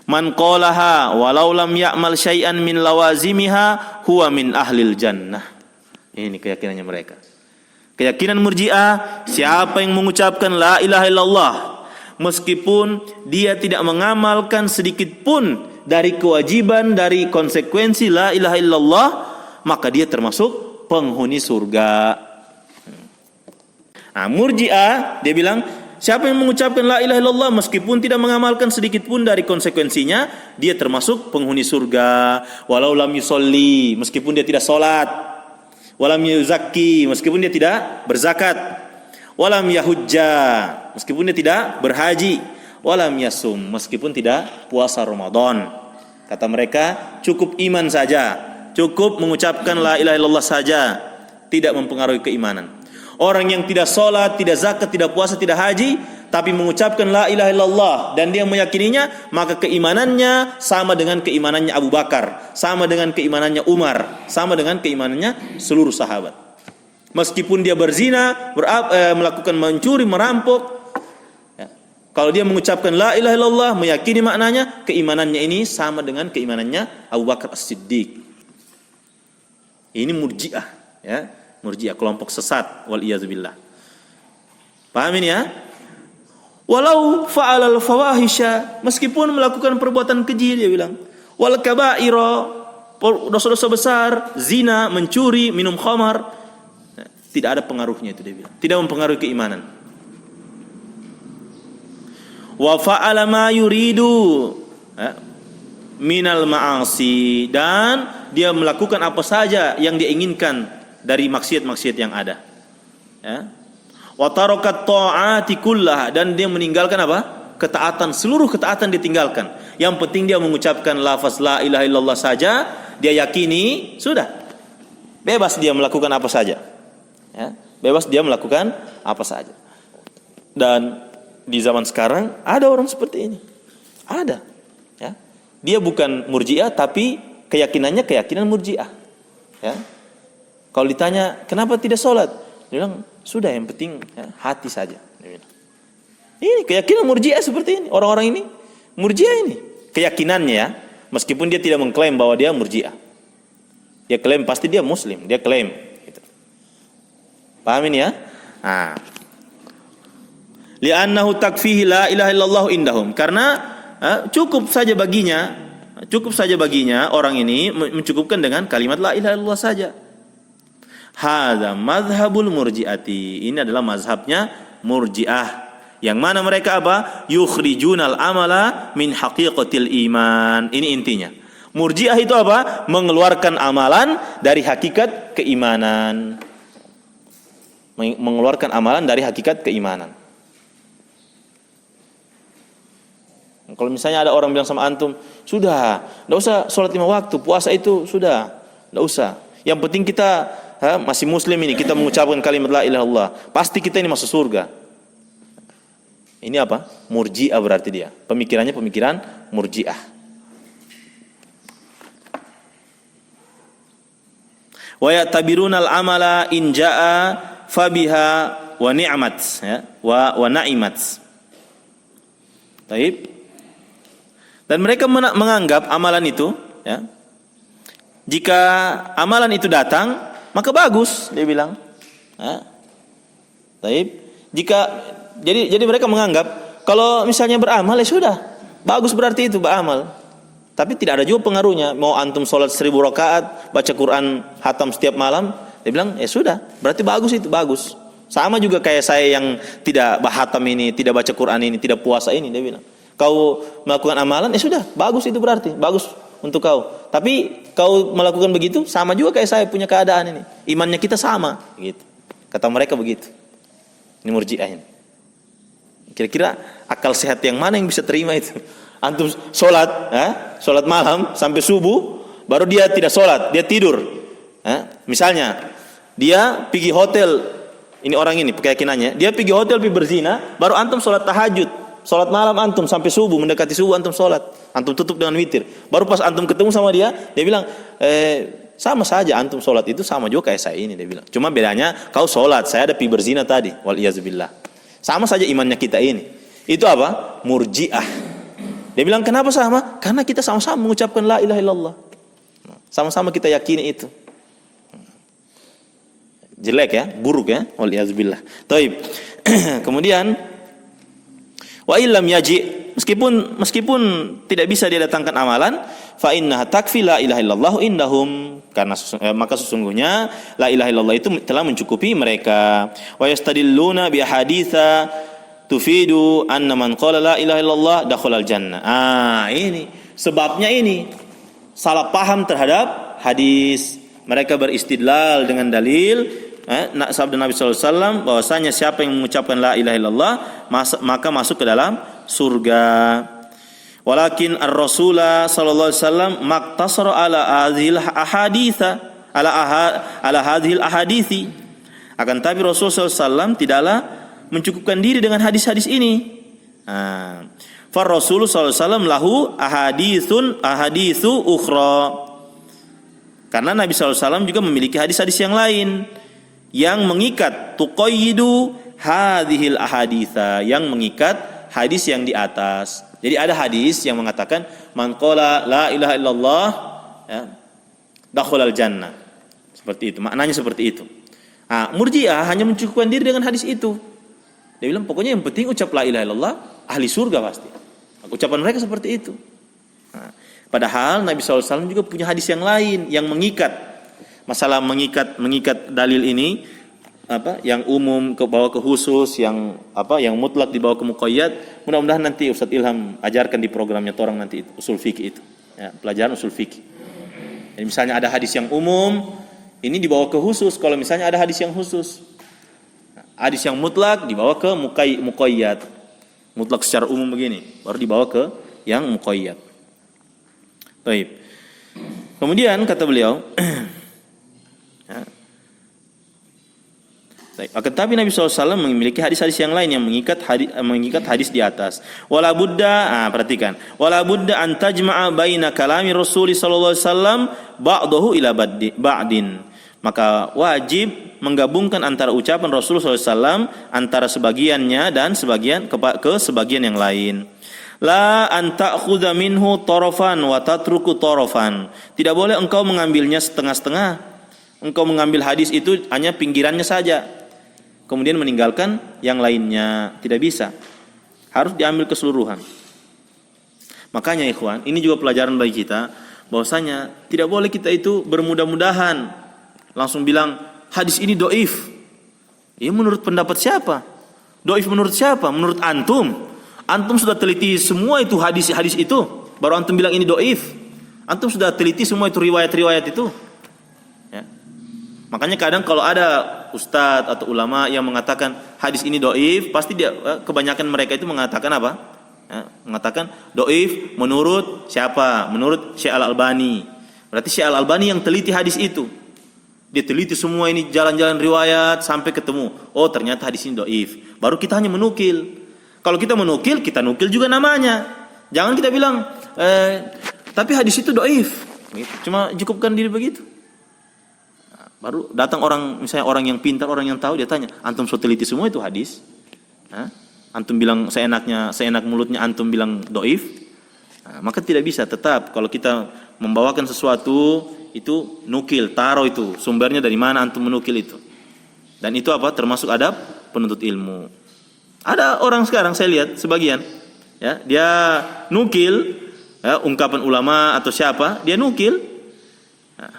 Man qalaha walau lam ya'mal syai'an min lawazimiha huwa min ahlil jannah. Ini keyakinannya mereka. Keyakinan murji'ah, siapa yang mengucapkan la ilaha illallah meskipun dia tidak mengamalkan sedikit pun dari kewajiban, dari konsekuensi la ilaha illallah, maka dia termasuk penghuni surga. Murji'ah dia bilang, siapa yang mengucapkan la ilaha illallah meskipun tidak mengamalkan sedikit pun dari konsekuensinya, dia termasuk penghuni surga. Walau lam yusolli, meskipun dia tidak salat. Walam yuzakki, meskipun dia tidak berzakat. Walam yahujja, meskipun dia tidak berhaji. Walam yasum, meskipun tidak puasa Ramadan. Kata mereka, cukup iman saja, cukup mengucapkan la ilaha illallah saja, tidak mempengaruhi keimanan. Orang yang tidak sholat, tidak zakat, tidak puasa, tidak haji, tapi mengucapkan la ilaha illallah dan dia meyakininya, maka keimanannya sama dengan keimanannya Abu Bakar, sama dengan keimanannya Umar, sama dengan keimanannya seluruh sahabat. Meskipun dia berzina, melakukan mencuri, merampok, ya, kalau dia mengucapkan la ilaha illallah, meyakini maknanya, keimanannya ini sama dengan keimanannya Abu Bakar As-Siddiq. Ini murji'ah, ya. Murji'ah, kelompok sesat, wal iyazubillah. Paham ini ya? Walau fa'alal fawahisha, meskipun melakukan perbuatan keji, dia bilang. Wal kaba'ira, dosa-dosa besar, zina, mencuri, minum khamar, tidak ada pengaruhnya itu, dia bilang. Tidak mempengaruhi keimanan. Wa fa'ala ma yuridu minal ma'asi, dan dia melakukan apa saja yang dia inginkan dari maksiat-maksiat yang ada. Ya. Wa tarakat ta'ati kullah, dan dia meninggalkan apa? Ketaatan, seluruh ketaatan ditinggalkan. Yang penting dia mengucapkan lafaz la ilaha illallah saja, dia yakini, sudah. Bebas dia melakukan apa saja. Ya, bebas dia melakukan apa saja. Dan di zaman sekarang ada orang seperti ini. Ada. Ya. Dia bukan murji'ah tapi keyakinannya keyakinan murji'ah. Ya. Kalau ditanya kenapa tidak sholat, dia bilang sudah, yang penting ya, hati saja. Ini keyakinan murji'ah seperti ini. Orang-orang ini murji'ah ini keyakinannya ya, meskipun dia tidak mengklaim bahwa dia murji'ah. Dia klaim pasti dia muslim, dia klaim gitu. Paham ini ya? Nah. Li'annahu takfihi la ilaha illallah indahum, karena cukup saja baginya orang ini mencukupkan dengan kalimat la ilaha illallah saja. Hadza mazhabul murji'ati, ini adalah mazhabnya murji'ah, yang mana mereka apa? Yukhrijunal amala min haqiqatil iman. Ini intinya. Murji'ah itu apa? Mengeluarkan amalan dari hakikat keimanan. Mengeluarkan amalan dari hakikat keimanan. Kalau misalnya ada orang bilang sama antum, sudah, enggak usah sholat 5 waktu, puasa itu sudah, enggak usah. Yang penting kita masih muslim ini, kita mengucapkan kalimat la ilaha illallah, pasti kita ini masuk surga. Ini apa? Murji'ah berarti dia. Pemikirannya pemikiran murji'ah. Wa yatabirunal amala in jaa fabiha wa ni'mat, ya, wa na'imat. Baik. Dan mereka menganggap amalan itu, ya, jika amalan itu datang, maka bagus, dia bilang. Ya. Baik. Jadi mereka menganggap kalau misalnya beramal ya sudah, bagus berarti itu beramal. Tapi tidak ada juga pengaruhnya. Mau antum sholat 1000 rakaat, baca Quran hatam setiap malam, dia bilang ya sudah, berarti bagus itu, bagus. Sama juga kayak saya yang tidak hatam ini, tidak baca Quran ini, tidak puasa ini, dia bilang. Kau melakukan amalan, ya sudah, bagus itu berarti, bagus untuk kau. Tapi kau melakukan begitu, sama juga kayak saya punya keadaan ini. Imannya kita sama, gitu. Kata mereka begitu. Ini murji'ah ini. Kira-kira akal sehat yang mana yang bisa terima itu? Antum sholat, sholat malam sampai subuh, baru dia tidak sholat, dia tidur. Misalnya, dia pergi hotel, ini orang ini keyakinannya, dia pergi hotel, pergi berzina, baru antum sholat tahajud. Sholat malam antum sampai subuh, mendekati subuh antum sholat, antum tutup dengan witir. Baru pas antum ketemu sama dia bilang, sama saja antum sholat itu sama juga kayak saya ini, dia bilang. Cuma bedanya kau sholat, saya ada pergi berzina tadi, wal-iyazubillah. Sama saja imannya kita ini. Itu apa? Murji'ah. Dia bilang kenapa sama? Karena kita sama-sama mengucapkan la ilaha illallah. Sama-sama kita yakini itu. Jelek ya, buruk ya, wal-iyazubillah. Taib. Kemudian wa illam yaji, meskipun tidak bisa dia datangkan amalan, fa innaha takfi la ilaha illallah indahum, karena maka sesungguhnya la ilaha illallah itu telah mencukupi mereka. Wa yastadilluna bi haditsa tufidu anna man qala la ilaha illallah dakhalal jannah. Ini sebabnya, ini salah paham terhadap hadis. Mereka beristidlal dengan dalil sabda Nabi SAW bahwasanya siapa yang mengucapkan la ilaha illallah maka masuk ke dalam surga. Walakin ar-Rasulullah sallallahu alaihi wasallam maktasara ala hadhil ahaditsa ala hadhil ahadithi. Akan tapi Rasulullah SAW tidaklah mencukupkan diri dengan hadis-hadis ini. Fa Rasulullah SAW lahu ahaditsu ukhra. Karena Nabi SAW juga memiliki hadis-hadis yang lain yang mengikat tuqayyidu hadhil ahaditsa, yang mengikat hadis yang di atas. Jadi ada hadis yang mengatakan man qala la ilaha illallah dakhalal jannah. Seperti itu, maknanya seperti itu. Murji'ah hanya mencukupkan diri dengan hadis itu. Dia bilang pokoknya yang penting ucap la ilaha illallah, ahli surga pasti. Ucapan mereka seperti itu. Nah, padahal Nabi SAW juga punya hadis yang lain yang mengikat. Masalah mengikat dalil ini yang umum ke bawah ke khusus, yang mutlak dibawa ke muqayyad. Mudah-mudahan nanti Ustaz Ilham ajarkan di programnya Torang nanti usul fikih itu. Ya, pelajaran usul fikih. Jadi misalnya ada hadis yang umum, ini dibawa ke khusus. Kalau misalnya ada hadis yang khusus, hadis yang mutlak dibawa ke muqayyad. Mutlak secara umum begini, baru dibawa ke yang muqayyad. Baik. Kemudian kata beliau, tetapi Nabi SAW memiliki hadis-hadis yang lain yang mengikat hadis di atas. Wala budda, perhatikan. Wala budda an tajma'a baina kalami Rasul sallallahu alaihi wasallam ba'dahu ila ba'din. Maka wajib menggabungkan antara ucapan Rasul sallallahu alaihi wasallam antara sebagiannya dan ke sebagian yang lain. La an ta'khudha minhu tarafan wa tatruku tarafan. Tidak boleh engkau mengambilnya setengah-setengah. Engkau mengambil hadis itu hanya pinggirannya saja, kemudian meninggalkan yang lainnya. Tidak bisa. Harus diambil keseluruhan. Makanya ikhwan, ini juga pelajaran bagi kita, bahwasanya tidak boleh kita itu bermudah-mudahan langsung bilang hadis ini doif. Ini menurut pendapat siapa? Doif menurut siapa? Menurut antum. Antum sudah teliti semua itu hadis-hadis itu, baru antum bilang ini doif. Antum sudah teliti semua itu riwayat-riwayat itu. Ya. Makanya kadang kalau ada ustadz atau ulama yang mengatakan hadis ini doif, pasti kebanyakan mereka itu mengatakan apa? Ya, mengatakan doif menurut siapa? Menurut Syekh Al-Albani. Berarti Syekh Al-Albani yang teliti hadis itu. Dia teliti semua ini jalan-jalan riwayat sampai ketemu. Oh ternyata hadis ini doif. Baru kita hanya menukil. Kalau kita menukil, kita nukil juga namanya. Jangan kita bilang, tapi hadis itu doif. Cuma cukupkan diri begitu. Nah, baru datang orang, misalnya orang yang pintar, orang yang tahu, dia tanya, antum so teliti semua itu hadis? Antum bilang seenak mulutnya antum bilang doif? Nah, maka tidak bisa. Tetap kalau kita membawakan sesuatu, itu nukil, taruh itu. Sumbernya dari mana antum menukil itu. Dan itu termasuk adab penuntut ilmu. Ada orang sekarang saya lihat sebagian, ya, dia nukil ungkapan ulama atau siapa, dia nukil. Nah,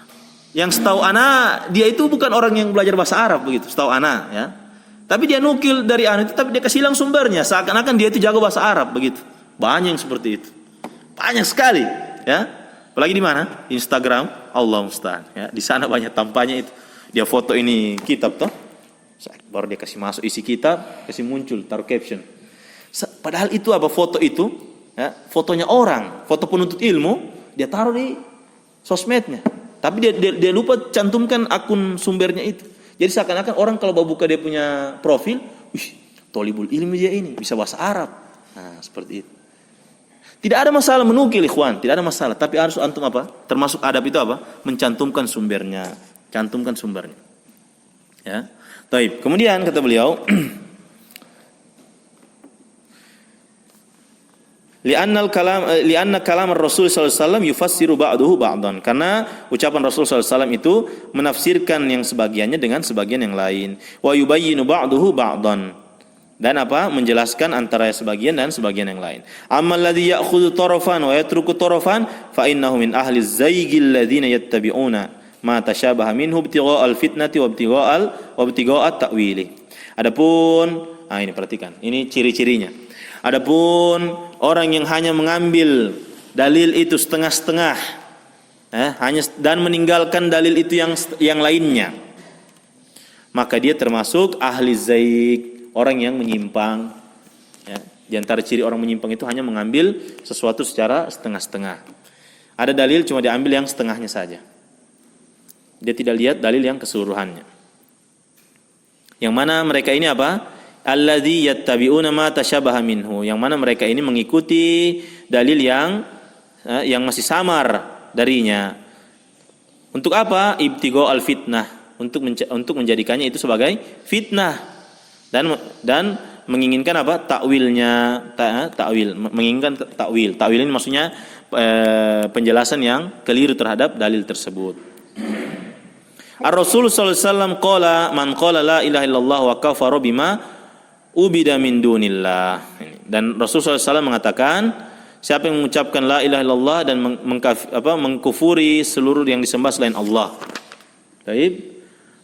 yang setahu ana dia itu bukan orang yang belajar bahasa Arab begitu, setahu ana, ya. Tapi dia nukil dari ana itu, tapi dia kasih hilang sumbernya, seakan-akan dia itu jago bahasa Arab begitu. Banyak yang seperti itu, banyak sekali, ya. Apalagi di mana? Instagram, Allah musta'an, ya. Di sana banyak tampaknya itu. Dia foto ini kitab toh. Baru dia kasih masuk isi kitab, kasih muncul, taruh caption. Padahal itu foto itu, ya, fotonya orang, foto penuntut ilmu, dia taruh di sosmednya. Tapi dia lupa cantumkan akun sumbernya itu. Jadi seakan-akan orang kalau buka dia punya profil, tolibul ilmi dia ini, bisa bahasa Arab. Nah, seperti itu. Tidak ada masalah menukil ikhwan, tidak ada masalah. Tapi harus antum termasuk adab itu mencantumkan sumbernya. Cantumkan sumbernya. Ya. Taib. Kemudian kata beliau, li'anna kalam Rasul sallallahu alaihi wasallam yufassiru ba'dahu ba'dan. Karena ucapan Rasul sallallahu alaihi wasallam itu menafsirkan yang sebagiannya dengan sebagian yang lain. Wa yubayyinu ba'dahu ba'dan. Dan menjelaskan antara sebagian dan sebagian yang lain. Ammal ladzi ya'khudhu tarafan wa yatruku tarafan fa innahu min ahli az-zaygil ladzina yattabi'una ma tasyabaha minhu ibtigha'al fitnati wa ibtigha'at ta'wili. Adapun ini perhatikan, ini ciri-cirinya. Adapun orang yang hanya mengambil dalil itu setengah-setengah, hanya dan meninggalkan dalil itu yang lainnya, maka dia termasuk ahli zaig, orang yang menyimpang. Ya, di antara ciri orang menyimpang itu hanya mengambil sesuatu secara setengah-setengah. Ada dalil cuma diambil yang setengahnya saja. Dia tidak lihat dalil yang keseluruhannya. Yang mana mereka ini alladzi yattabi'una ma tasyabaha minhu. Yang mana mereka ini mengikuti dalil yang masih samar darinya. Untuk apa? Ibtigha'al fitnah, untuk menjadikannya itu sebagai fitnah dan menginginkan takwilnya, menginginkan takwil. Takwil ini maksudnya penjelasan yang keliru terhadap dalil tersebut. Ar-Rasul sallallahu alaihi wasallam qala man qala la ilaha illallah wa kafara bima ubida min dunillah. Dan Rasulullah SAW mengatakan, siapa yang mengucapkan la ilaha illallah dan mengkufuri seluruh yang disembah selain Allah. Baik.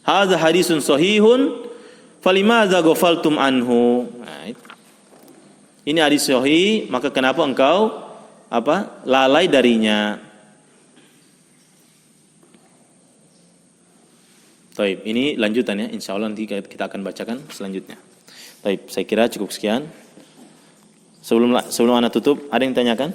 Hadza hadisun sahihun falimadza ghafaltum anhu. Ini hadis sahih, maka kenapa engkau lalai darinya? Baik, ini lanjutannya, insyaallah nanti kita akan bacakan selanjutnya. Baik, saya kira cukup sekian. Sebelum anak tutup, ada yang tanyakan?